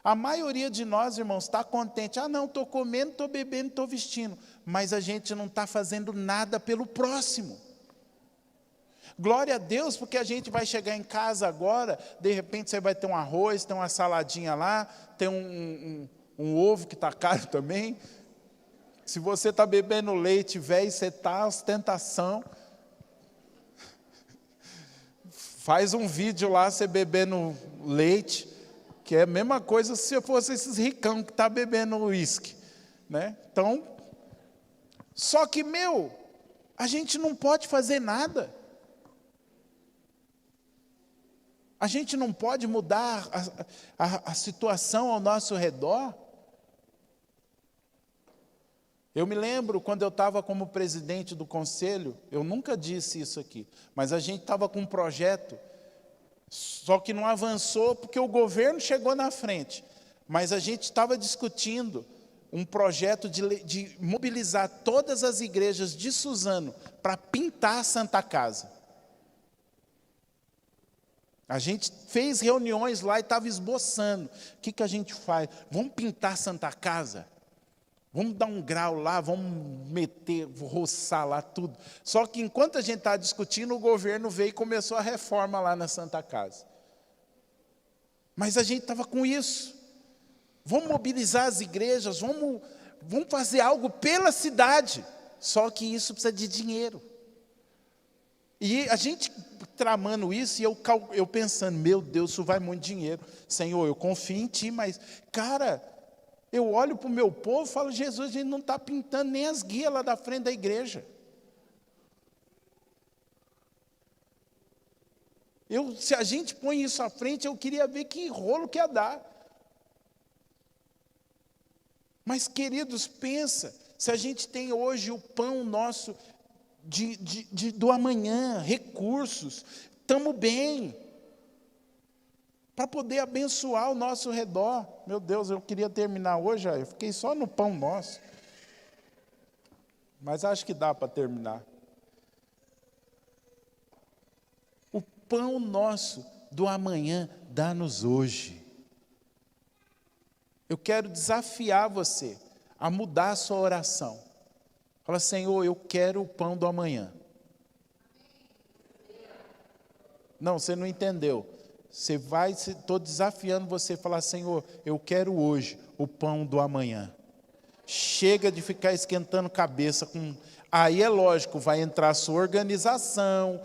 Speaker 1: A maioria de nós, irmãos, está contente. Não, estou comendo, estou bebendo, estou vestindo. Mas a gente não está fazendo nada pelo próximo. Glória a Deus, porque a gente vai chegar em casa agora, de repente você vai ter um arroz, tem uma saladinha lá, tem um ovo que está caro também. Se você está bebendo leite, velho, você está ostentação. Faz um vídeo lá, você bebendo leite, que é a mesma coisa se fosse esses ricão que está bebendo uísque, né? Então, só que, a gente não pode fazer nada. A gente não pode mudar a situação ao nosso redor. Eu me lembro, quando eu estava como presidente do conselho, eu nunca disse isso aqui, mas a gente estava com um projeto, só que não avançou porque o governo chegou na frente. Mas a gente estava discutindo um projeto de mobilizar todas as igrejas de Suzano para pintar a Santa Casa. A gente fez reuniões lá e estava esboçando. O que a gente faz? Vamos pintar a Santa Casa? Vamos dar um grau lá, vamos roçar lá tudo. Só que enquanto a gente estava discutindo, o governo veio e começou a reforma lá na Santa Casa. Mas a gente estava com isso. Vamos mobilizar as igrejas, vamos fazer algo pela cidade. Só que isso precisa de dinheiro. E a gente tramando isso, e eu pensando, meu Deus, isso vai muito dinheiro. Senhor, eu confio em Ti, mas, cara, eu olho para o meu povo e falo, Jesus, a gente não está pintando nem as guias lá da frente da igreja. Se a gente põe isso à frente, eu queria ver que rolo que ia dar. Mas, queridos, pensa, se a gente tem hoje o pão nosso do amanhã, recursos, estamos bem, para poder abençoar o nosso redor. Meu Deus, eu queria terminar hoje, eu fiquei só no pão nosso, mas acho que dá para terminar. O pão nosso do amanhã, dá-nos hoje. Eu quero desafiar você a mudar a sua oração. Fala, Senhor, eu quero o pão do amanhã. Não, você não entendeu. Estou desafiando você a falar, Senhor, eu quero hoje o pão do amanhã. Chega de ficar esquentando cabeça com... Aí é lógico, vai entrar a sua organização,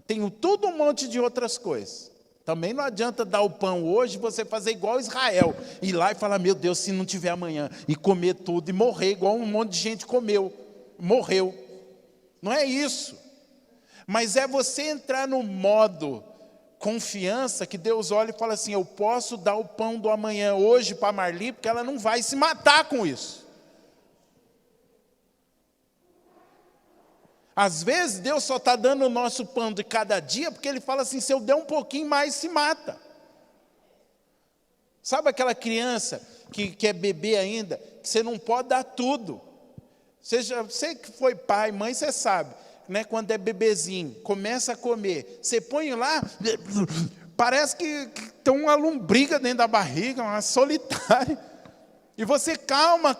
Speaker 1: tem tudo um monte de outras coisas. Também não adianta dar o pão hoje e você fazer igual Israel. Ir lá e falar, meu Deus, se não tiver amanhã, e comer tudo e morrer igual um monte de gente morreu. Não é isso. Mas é você entrar no modo confiança que Deus olha e fala assim, eu posso dar o pão do amanhã hoje para a Marli, porque ela não vai se matar com isso. Às vezes Deus só está dando o nosso pão de cada dia, porque Ele fala assim, se eu der um pouquinho mais, se mata. Sabe aquela criança que quer beber ainda, que você não pode dar tudo. Você que foi pai, mãe, você sabe, né? Quando é bebezinho, começa a comer, você põe lá, parece que tem uma lombriga dentro da barriga, uma solitária. E você calma,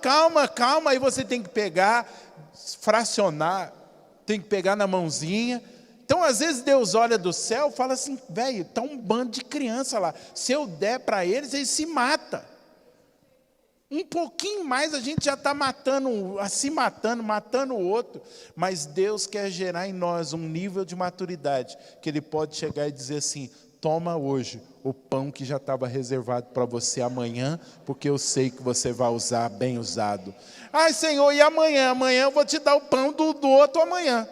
Speaker 1: aí você tem que pegar, fracionar, tem que pegar na mãozinha. Então, às vezes, Deus olha do céu e fala assim, velho, está um bando de criança lá. Se eu der para eles, eles se matam. Um pouquinho mais a gente já está matando o outro. Mas Deus quer gerar em nós um nível de maturidade, que Ele pode chegar e dizer assim, toma hoje o pão que já estava reservado para você amanhã, porque eu sei que você vai usar bem usado. Ai, Senhor, e amanhã? Amanhã eu vou te dar o pão do outro amanhã.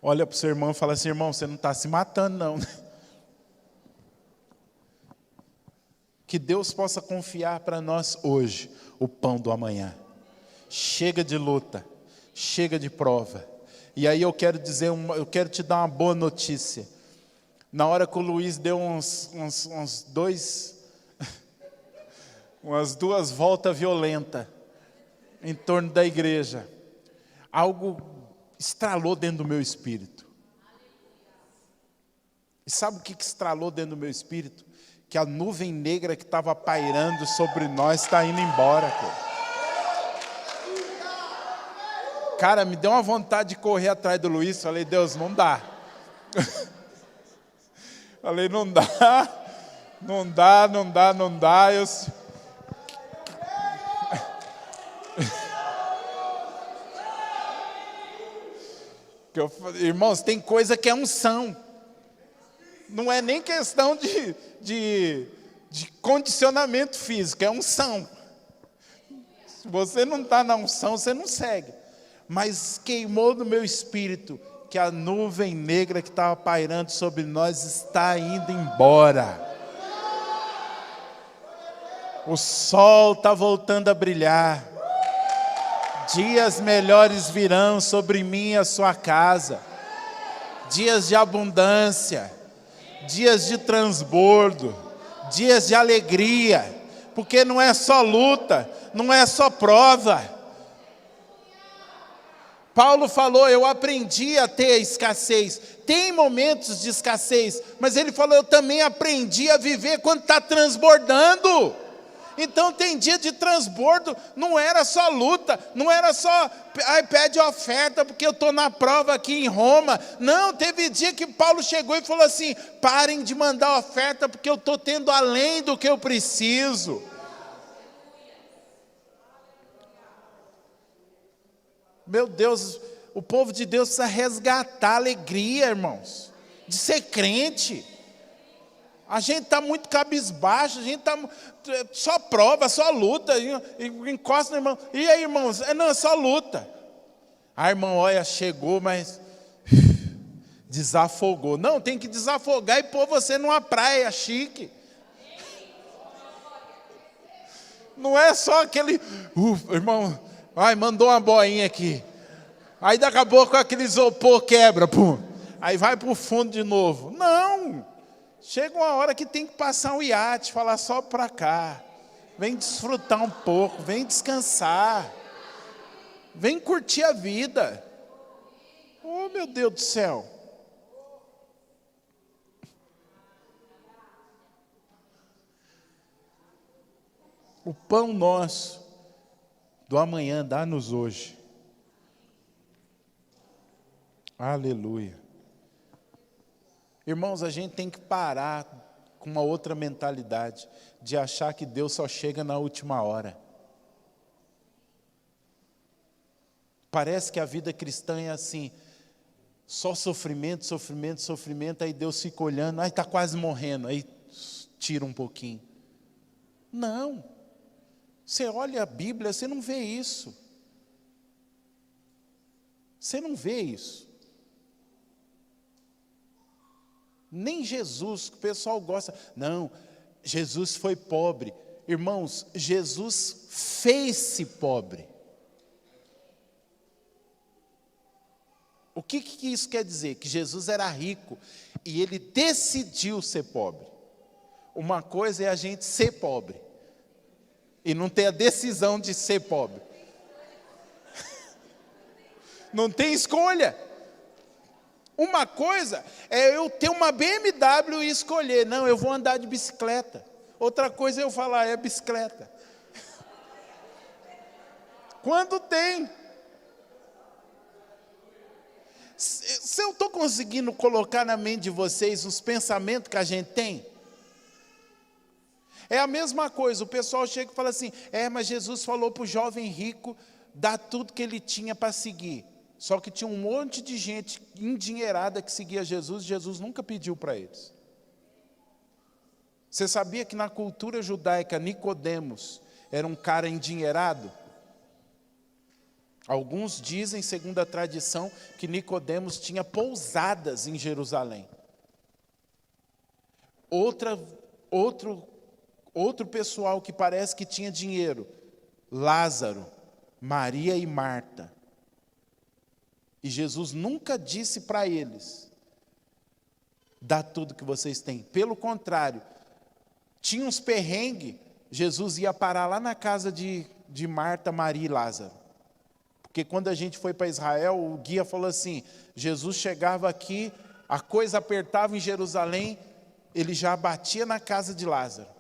Speaker 1: Olha para o seu irmão e fala assim, irmão, você não está se matando não. Que Deus possa confiar para nós hoje o pão do amanhã. Chega de luta, chega de prova. E aí eu quero te dar uma boa notícia. Na hora que o Luiz deu umas duas voltas violentas em torno da igreja, algo estralou dentro do meu espírito. E sabe o que estralou dentro do meu espírito? Que a nuvem negra que estava pairando sobre nós está indo embora. Cara, me deu uma vontade de correr atrás do Luiz. Falei, Deus, não dá. Falei, não dá. Irmãos, tem coisa que é unção. Não é nem questão de condicionamento físico, é unção. Se você não está na unção, você não segue. Mas queimou no meu espírito que a nuvem negra que estava pairando sobre nós está indo embora. O sol está voltando a brilhar. Dias melhores virão sobre mim e a sua casa. Dias de abundância. Dias de transbordo, dias de alegria, porque não é só luta, não é só prova. Paulo falou, eu aprendi a ter escassez. Tem momentos de escassez, mas ele falou, eu também aprendi a viver quando está transbordando. Então tem dia de transbordo, não era só luta, não era só, pede oferta porque eu estou na prova aqui em Roma. Não, teve dia que Paulo chegou e falou assim, parem de mandar oferta porque eu estou tendo além do que eu preciso. Meu Deus, o povo de Deus precisa resgatar a alegria, irmãos, de ser crente. A gente está muito cabisbaixo, a gente está só prova, só luta, encosta no irmão. E aí, irmãos? Não, é só luta. Ah, irmão, olha, chegou, mas desafogou. Não, tem que desafogar e pôr você numa praia chique. Não é só aquele, irmão, ai, mandou uma boinha aqui. Aí daqui a pouco aquele isopor quebra, pum. Aí vai para o fundo de novo. Não! Chega uma hora que tem que passar um iate, falar só para cá. Vem desfrutar um pouco, vem descansar. Vem curtir a vida. Oh, meu Deus do céu. O pão nosso do amanhã dá-nos hoje. Aleluia. Irmãos, a gente tem que parar com uma outra mentalidade, de achar que Deus só chega na última hora. Parece que a vida cristã é assim, só sofrimento, aí Deus fica olhando, está quase morrendo, aí tira um pouquinho. Não, você olha a Bíblia, você não vê isso. Você não vê isso. Nem Jesus, que o pessoal gosta. Não, Jesus foi pobre. Irmãos, Jesus fez-se pobre. O que isso quer dizer? Que Jesus era rico e ele decidiu ser pobre. Uma coisa é a gente ser pobre e não ter a decisão de ser pobre. Não tem escolha. Uma coisa é eu ter uma BMW e escolher, não, eu vou andar de bicicleta. Outra coisa é eu falar, é bicicleta. Quando tem. Se eu estou conseguindo colocar na mente de vocês os pensamentos que a gente tem, é a mesma coisa, o pessoal chega e fala assim, mas Jesus falou para o jovem rico dar tudo que ele tinha para seguir. Só que tinha um monte de gente endinheirada que seguia Jesus, e Jesus nunca pediu para eles. Você sabia que na cultura judaica, Nicodemos era um cara endinheirado? Alguns dizem, segundo a tradição, que Nicodemos tinha pousadas em Jerusalém. Outro pessoal que parece que tinha dinheiro, Lázaro, Maria e Marta. E Jesus nunca disse para eles, dá tudo que vocês têm. Pelo contrário, tinha uns perrengues, Jesus ia parar lá na casa de Marta, Maria e Lázaro. Porque quando a gente foi para Israel, o guia falou assim, Jesus chegava aqui, a coisa apertava em Jerusalém, ele já batia na casa de Lázaro.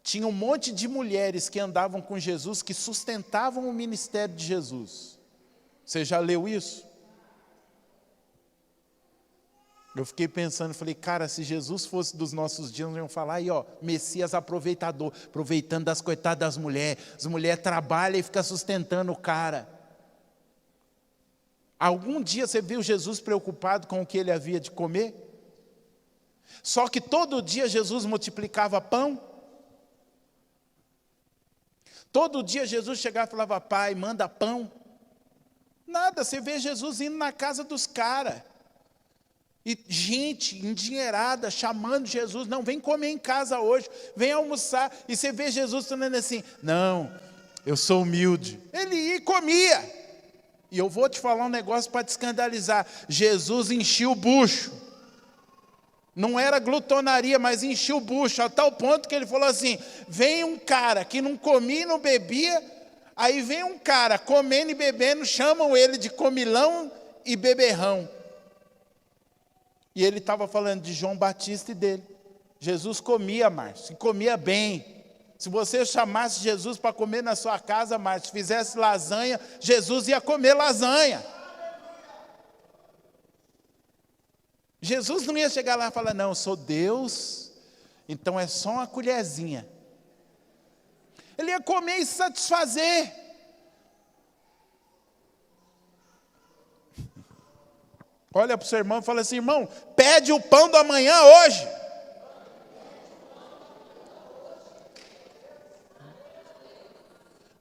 Speaker 1: Tinha um monte de mulheres que andavam com Jesus, que sustentavam o ministério de Jesus. Você já leu isso? Eu fiquei pensando, falei, cara, se Jesus fosse dos nossos dias, nós iam falar aí, Messias aproveitador, aproveitando das coitadas das mulheres. As mulheres trabalham e ficam sustentando o cara. Algum dia você viu Jesus preocupado com o que ele havia de comer? Só que todo dia Jesus multiplicava pão. Todo dia Jesus chegava e falava, pai, manda pão. Nada, você vê Jesus indo na casa dos caras. E gente endinheirada chamando Jesus, não, vem comer em casa hoje, vem almoçar. E você vê Jesus falando assim, não, eu sou humilde. Ele ia e comia. E eu vou te falar um negócio para te escandalizar. Jesus enchia o bucho. Não era glutonaria, mas enchia o bucho, a tal ponto que ele falou assim, vem um cara que não comia e não bebia, aí vem um cara comendo e bebendo, chamam ele de comilão e beberrão. E ele estava falando de João Batista e dele. Jesus comia, Márcio, e comia bem. Se você chamasse Jesus para comer na sua casa, Márcio, fizesse lasanha, Jesus ia comer lasanha. Jesus não ia chegar lá e falar, não, eu sou Deus, então é só uma colherzinha. Ele ia comer e satisfazer. Olha para o seu irmão e fala assim, irmão, pede o pão da manhã hoje.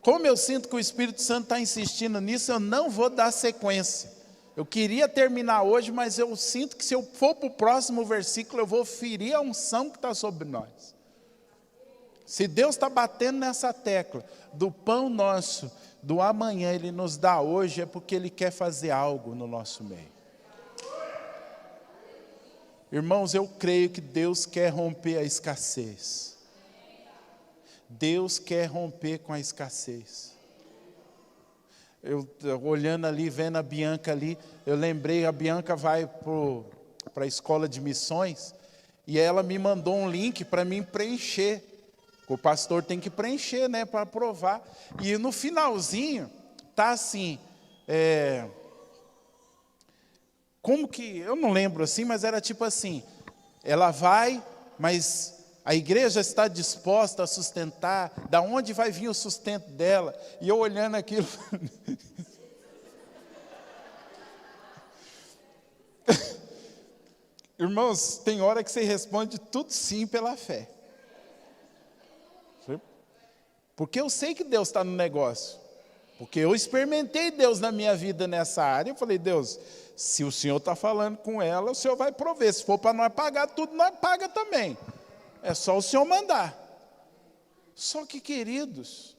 Speaker 1: Como eu sinto que o Espírito Santo está insistindo nisso, eu não vou dar sequência. Eu queria terminar hoje, mas eu sinto que se eu for para o próximo versículo, eu vou ferir a unção que está sobre nós. Se Deus está batendo nessa tecla, do pão nosso, do amanhã, Ele nos dá hoje, é porque Ele quer fazer algo no nosso meio. Irmãos, eu creio que Deus quer romper a escassez. Deus quer romper com a escassez. Eu olhando ali, vendo a Bianca ali, eu lembrei, a Bianca vai para a escola de missões, e ela me mandou um link para mim preencher. O pastor tem que preencher, né, para aprovar. E no finalzinho, tá assim, como que, eu não lembro assim, mas era tipo assim, ela vai, mas a igreja está disposta a sustentar, da onde vai vir o sustento dela? E eu olhando aquilo, irmãos, tem hora que você responde tudo sim pela fé. Porque eu sei que Deus está no negócio. Porque eu experimentei Deus na minha vida nessa área. Eu falei, Deus, se o Senhor está falando com ela, o Senhor vai prover. Se for para nós pagar tudo, nós paga também. É só o Senhor mandar. Só que, queridos,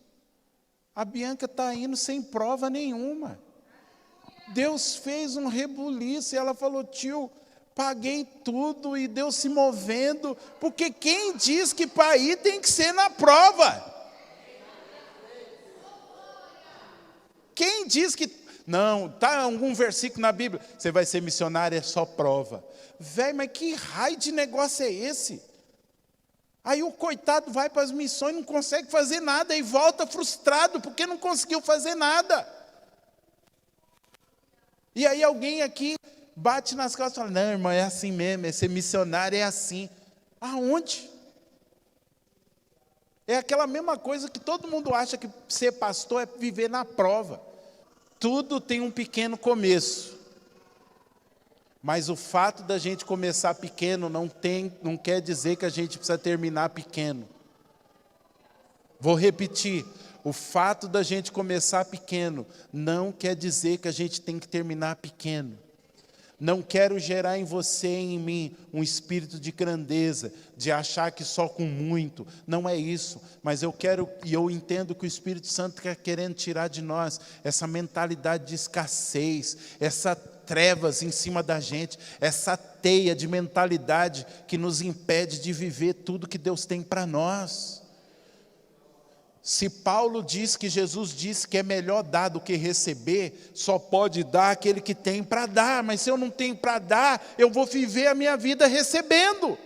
Speaker 1: a Bianca está indo sem prova nenhuma. Deus fez um rebuliço e ela falou, tio, paguei tudo e Deus se movendo, porque quem diz que para ir tem que ser na prova. Quem diz que... Não, está algum versículo na Bíblia, você vai ser missionário, é só prova. Velho, mas que raio de negócio é esse? Aí o coitado vai para as missões, não consegue fazer nada, e volta frustrado, porque não conseguiu fazer nada. E aí alguém aqui bate nas costas e fala, não, irmão, é assim mesmo, ser missionário é assim. Aonde? É aquela mesma coisa que todo mundo acha que ser pastor é viver na prova. Tudo tem um pequeno começo. Mas o fato da gente começar pequeno não quer dizer que a gente precisa terminar pequeno. Vou repetir. O fato da gente começar pequeno não quer dizer que a gente tem que terminar pequeno. Não quero gerar em você e em mim um espírito de grandeza, de achar que só com muito. Não é isso. Mas eu quero, e eu entendo que o Espírito Santo está querendo tirar de nós essa mentalidade de escassez, essa trevas em cima da gente, essa teia de mentalidade que nos impede de viver tudo que Deus tem para nós. Se Paulo diz que Jesus disse que é melhor dar do que receber, só pode dar aquele que tem para dar, mas se eu não tenho para dar, eu vou viver a minha vida recebendo.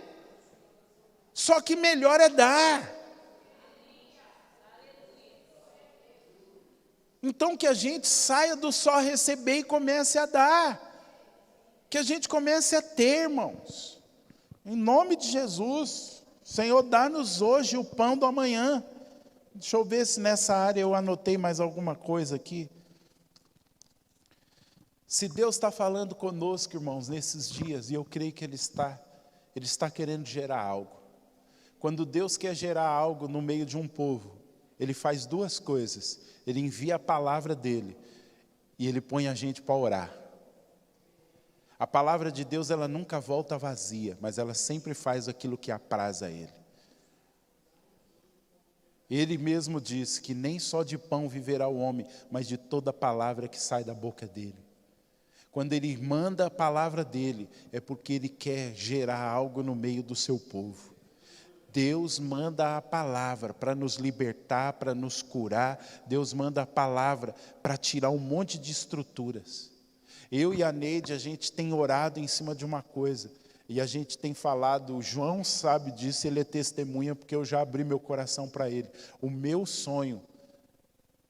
Speaker 1: Só que melhor é dar. Então que a gente saia do só receber e comece a dar. Que a gente comece a ter, irmãos. Em nome de Jesus, Senhor, dá-nos hoje o pão do amanhã. Deixa eu ver se nessa área eu anotei mais alguma coisa aqui. Se Deus está falando conosco, irmãos, nesses dias, e eu creio que Ele está querendo gerar algo. Quando Deus quer gerar algo no meio de um povo, Ele faz duas coisas. Ele envia a palavra dEle e Ele põe a gente para orar. A palavra de Deus, ela nunca volta vazia, mas ela sempre faz aquilo que apraz a Ele. Ele mesmo disse que nem só de pão viverá o homem, mas de toda palavra que sai da boca dele. Quando Ele manda a palavra dele, é porque Ele quer gerar algo no meio do seu povo. Deus manda a palavra para nos libertar, para nos curar. Deus manda a palavra para tirar um monte de estruturas. Eu e a Neide, a gente tem orado em cima de uma coisa. E a gente tem falado, o João sabe disso, ele é testemunha, porque eu já abri meu coração para ele. O meu sonho,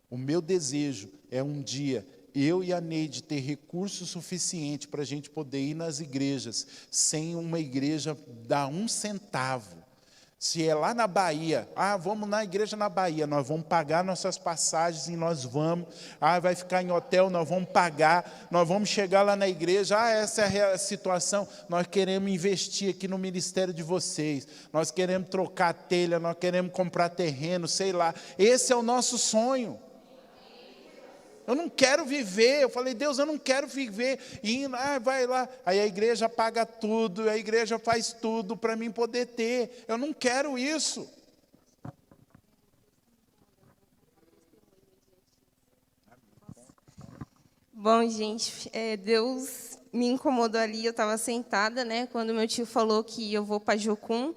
Speaker 1: o meu desejo é um dia, eu e a Neide ter recurso suficiente para a gente poder ir nas igrejas, sem uma igreja dar um centavo. Se é lá na Bahia, vamos na igreja na Bahia, nós vamos pagar nossas passagens e nós vamos. Vai ficar em hotel, nós vamos pagar, nós vamos chegar lá na igreja, essa é a situação, nós queremos investir aqui no ministério de vocês, nós queremos trocar telha, nós queremos comprar terreno, sei lá, esse é o nosso sonho. Eu não quero viver, eu falei, Deus, eu não quero viver indo, vai lá, aí a igreja paga tudo, a igreja faz tudo para mim poder ter, eu não quero isso.
Speaker 2: Bom, gente, Deus me incomodou ali, eu estava sentada, quando meu tio falou que eu vou para Jocum.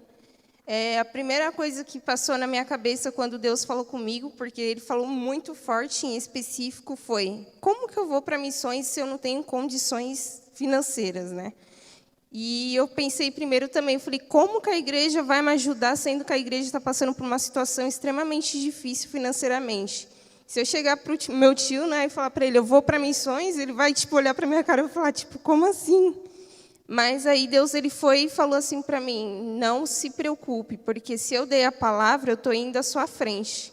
Speaker 2: A primeira coisa que passou na minha cabeça quando Deus falou comigo, porque Ele falou muito forte em específico, foi: como que eu vou para missões se eu não tenho condições financeiras, E eu pensei primeiro também, falei, como que a igreja vai me ajudar, sendo que a igreja está passando por uma situação extremamente difícil financeiramente? Se eu chegar para o meu tio, e falar para ele, eu vou para missões, ele vai olhar para a minha cara e vai falar, como assim? Mas aí Deus ele foi e falou assim para mim, não se preocupe, porque se eu dei a palavra, eu estou indo à sua frente.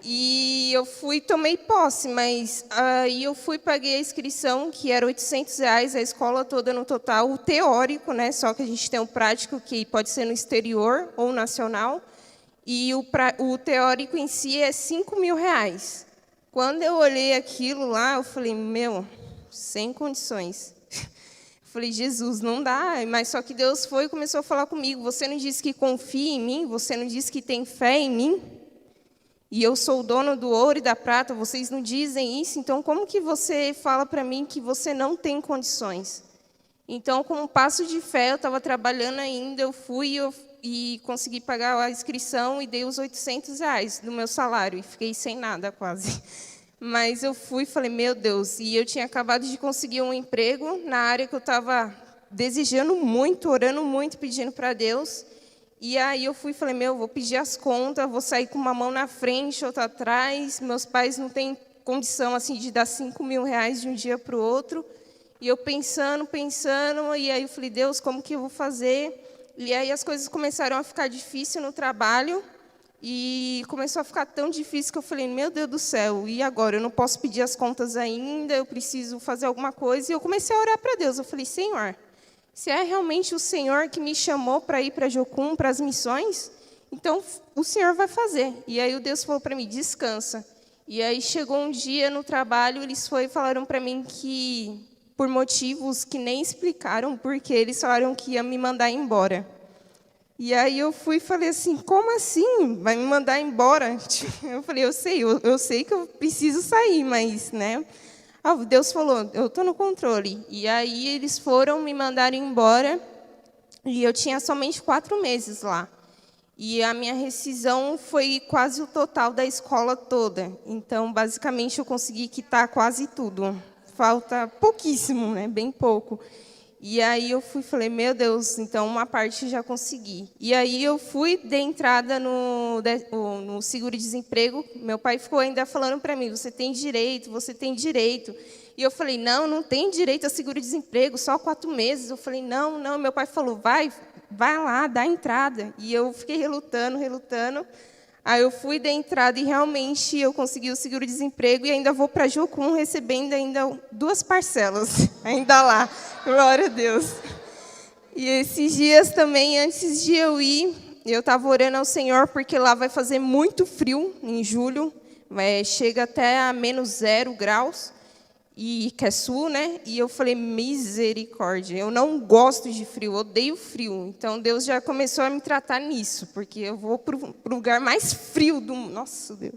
Speaker 2: E eu fui, tomei posse, mas aí eu fui, paguei a inscrição, que era R$800, a escola toda no total, o teórico, só que a gente tem o prático, que pode ser no exterior ou nacional, e o teórico em si é R$5.000. Quando eu olhei aquilo lá, eu falei, sem condições. Falei, Jesus, não dá, mas só que Deus foi e começou a falar comigo, você não disse que confia em mim, você não disse que tem fé em mim? E eu sou o dono do ouro e da prata, vocês não dizem isso, então como que você fala para mim que você não tem condições? Então, com um passo de fé, eu estava trabalhando ainda, eu fui e consegui pagar a inscrição e dei os R$800 do meu salário, e fiquei sem nada quase. Mas eu fui e falei, meu Deus, e eu tinha acabado de conseguir um emprego na área que eu estava desejando muito, orando muito, pedindo para Deus. E aí eu fui e falei, vou pedir as contas, vou sair com uma mão na frente, outra atrás. Meus pais não têm condição assim de dar 5.000 reais de um dia para o outro. E eu pensando, e aí eu falei, Deus, como que eu vou fazer? E aí as coisas começaram a ficar difíceis no trabalho. E começou a ficar tão difícil que eu falei, meu Deus do céu, e agora? Eu não posso pedir as contas ainda, eu preciso fazer alguma coisa. E eu comecei a orar para Deus. Eu falei, Senhor, se é realmente o Senhor que me chamou para ir para Jocum, para as missões, então o Senhor vai fazer. E aí o Deus falou para mim, descansa. E aí chegou um dia no trabalho, eles falaram para mim que, por motivos que nem explicaram, porque eles falaram que ia me mandar embora. E aí eu fui e falei assim, como assim? Vai me mandar embora? Eu falei, eu sei que eu preciso sair, mas, né? Deus falou, eu estou no controle. E aí eles foram me mandar embora, e eu tinha somente 4 meses lá. E a minha rescisão foi quase o total da escola toda. Então, basicamente, eu consegui quitar quase tudo. Falta pouquíssimo, né? Bem pouco. E aí eu fui e falei, meu Deus, então uma parte já consegui. E aí eu fui, dei entrada no seguro-desemprego. Meu pai ficou ainda falando para mim, você tem direito, você tem direito. E eu falei, não tem direito a seguro-desemprego, só 4 meses. Eu falei, não. Meu pai falou, vai lá, dá entrada. E eu fiquei relutando. Aí eu fui, dei entrada e realmente eu consegui o seguro-desemprego e ainda vou para Jocum recebendo ainda 2 parcelas, ainda lá, glória a Deus. E esses dias também, antes de eu ir, eu estava orando ao Senhor, porque lá vai fazer muito frio em julho, chega até a -0 graus, e que é sul, né? E eu falei, misericórdia, eu não gosto de frio, odeio frio. Então, Deus já começou a me tratar nisso, porque eu vou para o lugar mais frio do mundo. Nossa, Deus.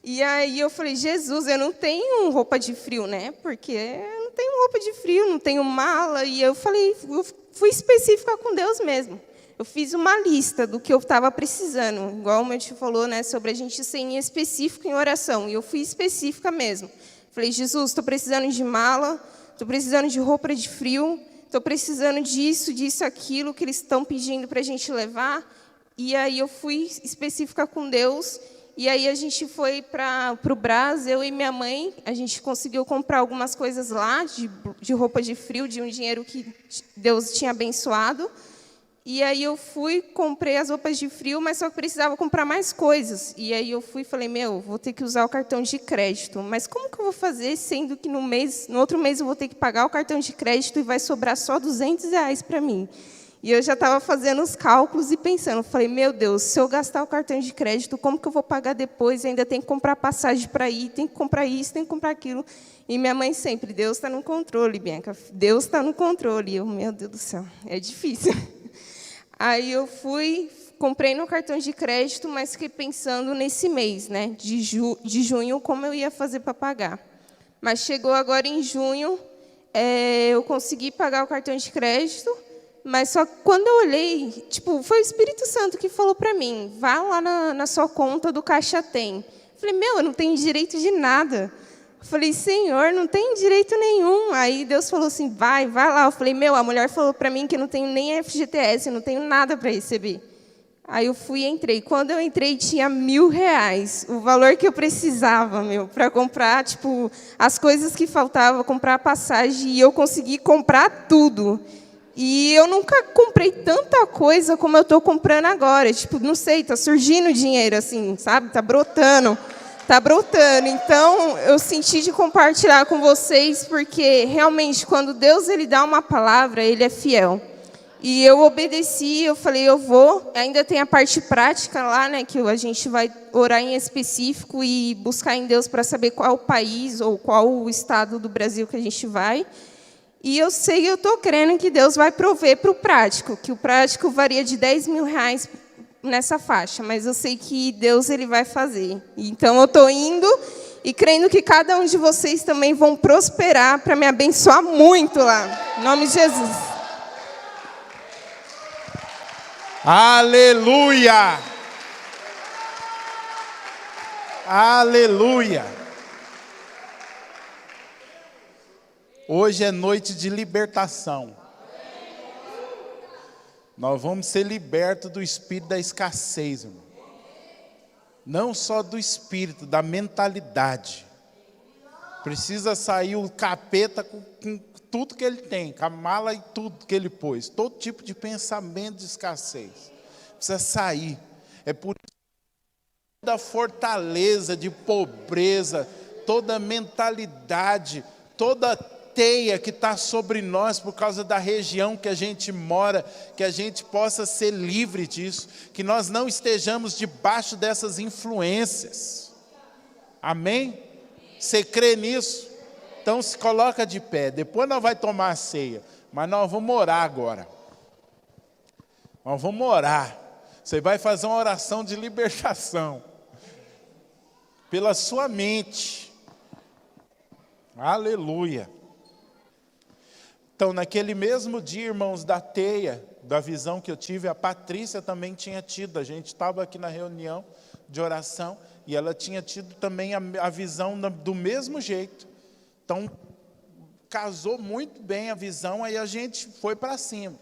Speaker 2: E aí eu falei, Jesus, eu não tenho roupa de frio, né? Porque eu não tenho roupa de frio, não tenho mala. E eu falei, eu fui específica com Deus mesmo. Eu fiz uma lista do que eu estava precisando, igual o meu tio falou, né? Sobre a gente ser específico em oração. E eu fui específica mesmo. Falei, Jesus, estou precisando de mala, estou precisando de roupa de frio, estou precisando disso, aquilo que eles estão pedindo para a gente levar. E aí eu fui específica com Deus. E aí a gente foi para o Brás, eu e minha mãe, a gente conseguiu comprar algumas coisas lá, de roupa de frio, de um dinheiro que Deus tinha abençoado. E aí eu fui, comprei as roupas de frio, mas só que precisava comprar mais coisas. E aí eu fui e falei, vou ter que usar o cartão de crédito. Mas como que eu vou fazer, sendo que no outro mês eu vou ter que pagar o cartão de crédito e vai sobrar só 200 reais para mim? E eu já estava fazendo os cálculos e pensando, falei, meu Deus, se eu gastar o cartão de crédito, como que eu vou pagar depois? Ainda tem que comprar passagem para ir, tem que comprar isso, tem que comprar aquilo. E minha mãe sempre, Deus está no controle, Bianca, Deus está no controle. E eu, meu Deus do céu, é difícil. Aí eu fui, comprei no cartão de crédito, mas fiquei pensando nesse mês, né, de junho, como eu ia fazer para pagar. Mas chegou agora em junho, eu consegui pagar o cartão de crédito, mas só que quando eu olhei, foi o Espírito Santo que falou para mim, vá lá na sua conta do Caixa Tem. Falei, eu não tenho direito de nada. Falei, Senhor, não tem direito nenhum. Aí Deus falou assim, vai lá. Eu falei, a mulher falou para mim que eu não tenho nem FGTS, eu não tenho nada para receber. Aí eu fui e entrei. Quando eu entrei, tinha 1.000 reais, o valor que eu precisava, para comprar, as coisas que faltavam, comprar a passagem, e eu consegui comprar tudo. E eu nunca comprei tanta coisa como eu estou comprando agora. Não sei, está surgindo dinheiro, assim, sabe? Está brotando. Então, eu senti de compartilhar com vocês, porque, realmente, quando Deus ele dá uma palavra, Ele é fiel. E eu obedeci, eu falei, eu vou. Ainda tem a parte prática lá, né, que a gente vai orar em específico e buscar em Deus para saber qual o país ou qual o estado do Brasil que a gente vai. E eu estou crendo que Deus vai prover para o prático, que o prático varia de 10.000 reais nessa faixa, mas eu sei que Deus ele vai fazer. Então eu estou indo e crendo que cada um de vocês também vão prosperar para me abençoar muito lá. Em nome de Jesus.
Speaker 1: Aleluia! Aleluia! Hoje é noite de libertação. Nós vamos ser libertos do espírito da escassez, irmão. Não só do espírito, da mentalidade. Precisa sair o capeta com tudo que ele tem, com a mala e tudo que ele pôs. Todo tipo de pensamento de escassez. Precisa sair. É por isso que toda fortaleza de pobreza, toda mentalidade, toda teia que está sobre nós por causa da região que a gente mora, que a gente possa ser livre disso, que nós não estejamos debaixo dessas influências. Amém? Você crê nisso? Então se coloca de pé, depois nós vamos tomar a ceia, mas nós vamos orar agora. Nós vamos orar. Você vai fazer uma oração de libertação, pela sua mente. Aleluia. Então, naquele mesmo dia, irmãos, da teia, da visão que eu tive, a Patrícia também tinha tido. A gente estava aqui na reunião de oração e ela tinha tido também a visão do mesmo jeito. Então, casou muito bem a visão, aí a gente foi para cima.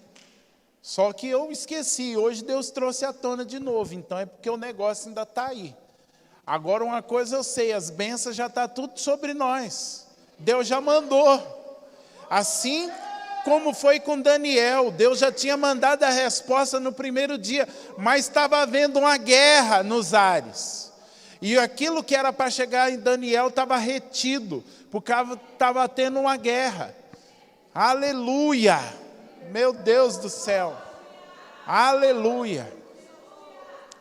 Speaker 1: Só que eu esqueci, hoje Deus trouxe à tona de novo, então é porque o negócio ainda está aí. Agora uma coisa eu sei, as bênçãos já estão tudo sobre nós. Deus já mandou. Assim como foi com Daniel, Deus já tinha mandado a resposta no primeiro dia, mas estava havendo uma guerra nos ares. E aquilo que era para chegar em Daniel estava retido, porque estava tendo uma guerra. Aleluia! Meu Deus do céu! Aleluia!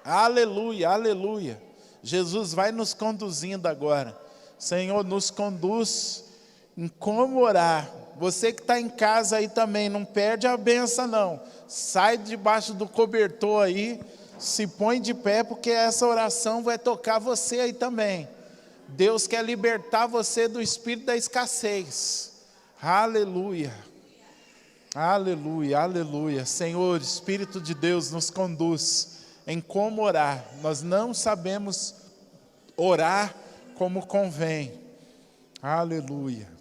Speaker 1: Aleluia, aleluia! Jesus vai nos conduzindo agora. Senhor, nos conduz em como orar. Você que está em casa aí também, não perde a benção não. Sai debaixo do cobertor aí, se põe de pé, porque essa oração vai tocar você aí também. Deus quer libertar você do espírito da escassez. Aleluia. Aleluia, aleluia. Senhor, Espírito de Deus nos conduz em como orar. Nós não sabemos orar como convém. Aleluia.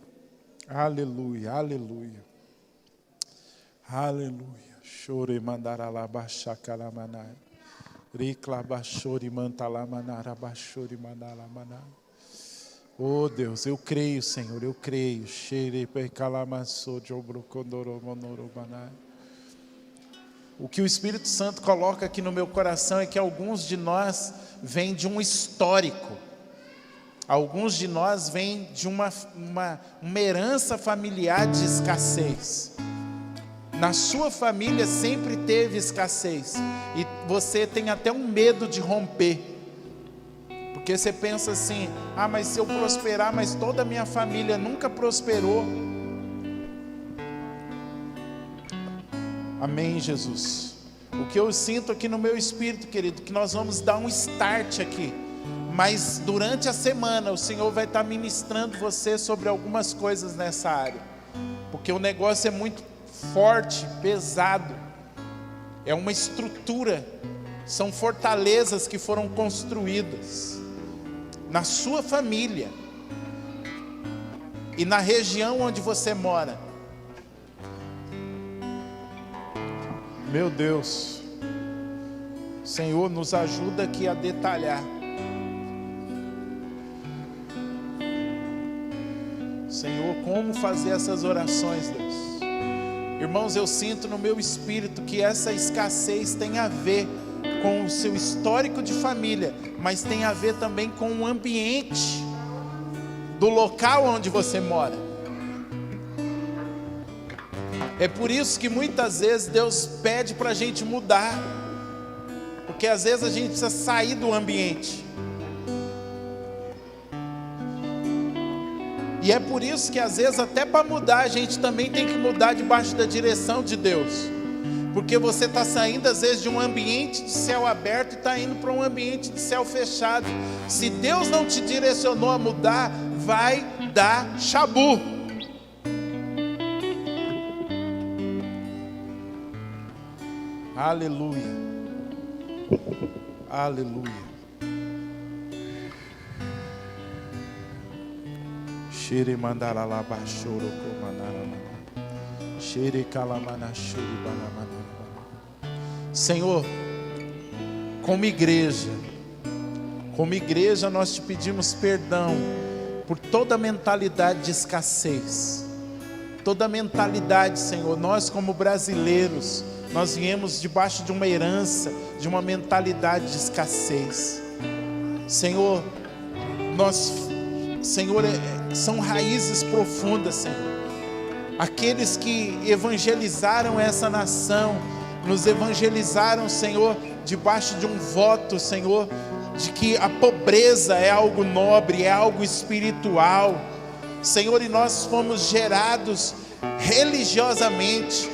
Speaker 1: Aleluia, aleluia, aleluia. Chore mandarala bachacala manai, ricla bachore mantala manara bachore mandala manai. Oh Deus, eu creio, Senhor, eu creio. Xere pecalamasso de obrocondoro monoro manai. O que o Espírito Santo coloca aqui no meu coração é que alguns de nós vêm de um histórico. Alguns de nós vêm de uma herança familiar de escassez. Na sua família sempre teve escassez. E você tem até um medo de romper. Porque você pensa assim, mas se eu prosperar, mas toda a minha família nunca prosperou. Amém, Jesus. O que eu sinto aqui no meu espírito, querido, que nós vamos dar um start aqui. Mas durante a semana o Senhor vai estar ministrando você sobre algumas coisas nessa área. Porque o negócio é muito forte, pesado. É uma estrutura. São fortalezas que foram construídas na sua família e na região onde você mora. Meu Deus, Senhor, nos ajuda aqui a detalhar. Senhor, como fazer essas orações, Deus? Irmãos, eu sinto no meu espírito que essa escassez tem a ver com o seu histórico de família, mas tem a ver também com o ambiente do local onde você mora. É por isso que muitas vezes Deus pede para a gente mudar, porque às vezes a gente precisa sair do ambiente. E é por isso que às vezes até para mudar a gente também tem que mudar debaixo da direção de Deus. Porque você está saindo às vezes de um ambiente de céu aberto e está indo para um ambiente de céu fechado. Se Deus não te direcionou a mudar, vai dar chabu. Aleluia. Aleluia. Shiri mandala la bashoro komanara mana. Shiri kalamana shuri balamana. Senhor, como igreja nós te pedimos perdão por toda mentalidade de escassez. Toda mentalidade, Senhor, nós como brasileiros, nós viemos debaixo de uma herança, de uma mentalidade de escassez. Senhor, são raízes profundas, Senhor. Aqueles que evangelizaram essa nação, nos evangelizaram, Senhor, debaixo de um voto, Senhor, de que a pobreza é algo nobre, é algo espiritual. Senhor, e nós fomos gerados religiosamente,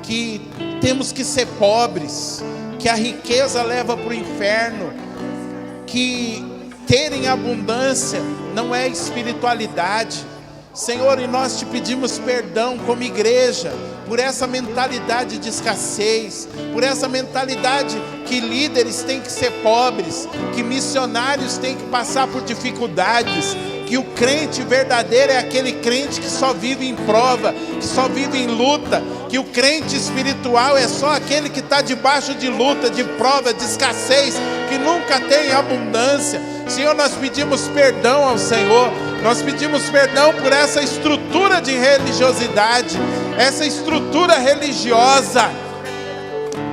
Speaker 1: que temos que ser pobres, que a riqueza leva para o inferno, que ter em abundância não é espiritualidade. Senhor, e nós te pedimos perdão como igreja, por essa mentalidade de escassez, por essa mentalidade que líderes têm que ser pobres, que missionários têm que passar por dificuldades, que o crente verdadeiro é aquele crente que só vive em prova, que só vive em luta, que o crente espiritual é só aquele que está debaixo de luta, de prova, de escassez, que nunca tem abundância. Senhor, nós pedimos perdão ao Senhor, nós pedimos perdão por essa estrutura de religiosidade, essa estrutura religiosa.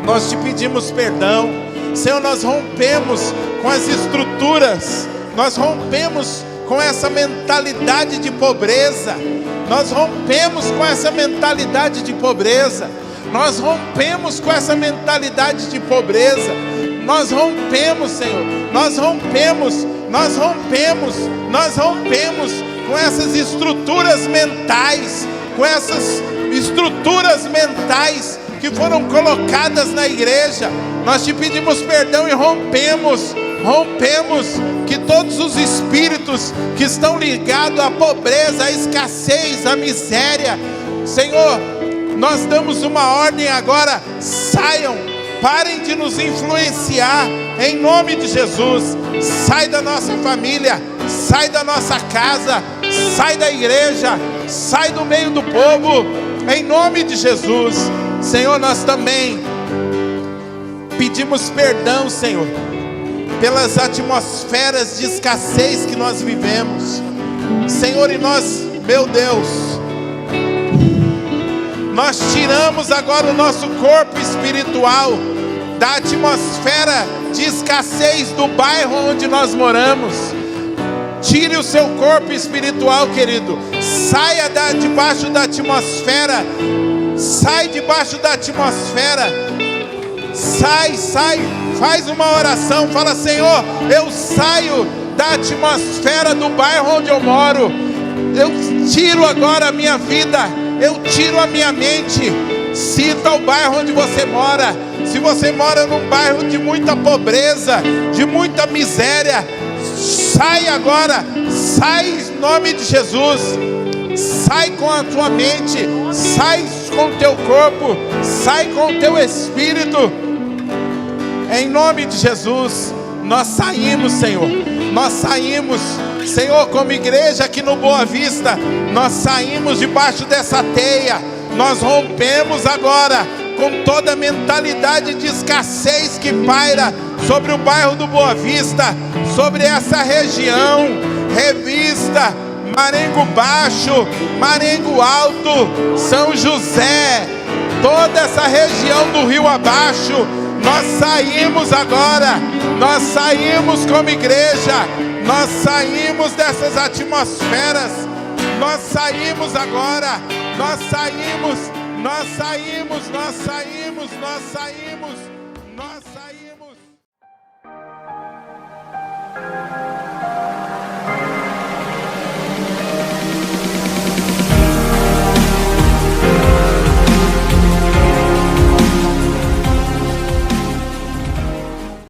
Speaker 1: Nós te pedimos perdão, Senhor. Nós rompemos com as estruturas, nós rompemos com essa mentalidade de pobreza, nós rompemos com essa mentalidade de pobreza, nós rompemos com essa mentalidade de pobreza, nós rompemos, Senhor, nós rompemos com essas estruturas mentais, com essas estruturas mentais que foram colocadas na igreja. Nós te pedimos perdão e rompemos que todos os espíritos que estão ligados à pobreza, à escassez, à miséria, Senhor, nós damos uma ordem agora: saiam, parem de nos influenciar, em nome de Jesus. Sai da nossa família, sai da nossa casa, sai da igreja, sai do meio do povo, em nome de Jesus. Senhor, nós também pedimos perdão, Senhor, pelas atmosferas de escassez que nós vivemos, Senhor. E nós, meu Deus, nós tiramos agora o nosso corpo espiritual da atmosfera de escassez do bairro onde nós moramos. Tire o seu corpo espiritual, querido. Saia debaixo da atmosfera. Sai debaixo da atmosfera. Sai. Faz uma oração. Fala: Senhor, eu saio da atmosfera do bairro onde eu moro. Eu tiro agora a minha vida. Eu tiro a minha mente. Cita o bairro onde você mora. Se você mora num bairro de muita pobreza, de muita miséria, sai agora. Sai em nome de Jesus. Sai com a tua mente. Sai com o teu corpo. Sai com o teu espírito. Em nome de Jesus. Nós saímos, Senhor. Nós saímos, Senhor, como igreja aqui no Boa Vista. Nós saímos debaixo dessa teia. Nós rompemos agora com toda a mentalidade de escassez que paira sobre o bairro do Boa Vista, sobre essa região, Revista, Marengo Baixo, Marengo Alto, São José, toda essa região do Rio Abaixo. Nós saímos agora, nós saímos como igreja, nós saímos dessas atmosferas, nós saímos agora, nós saímos.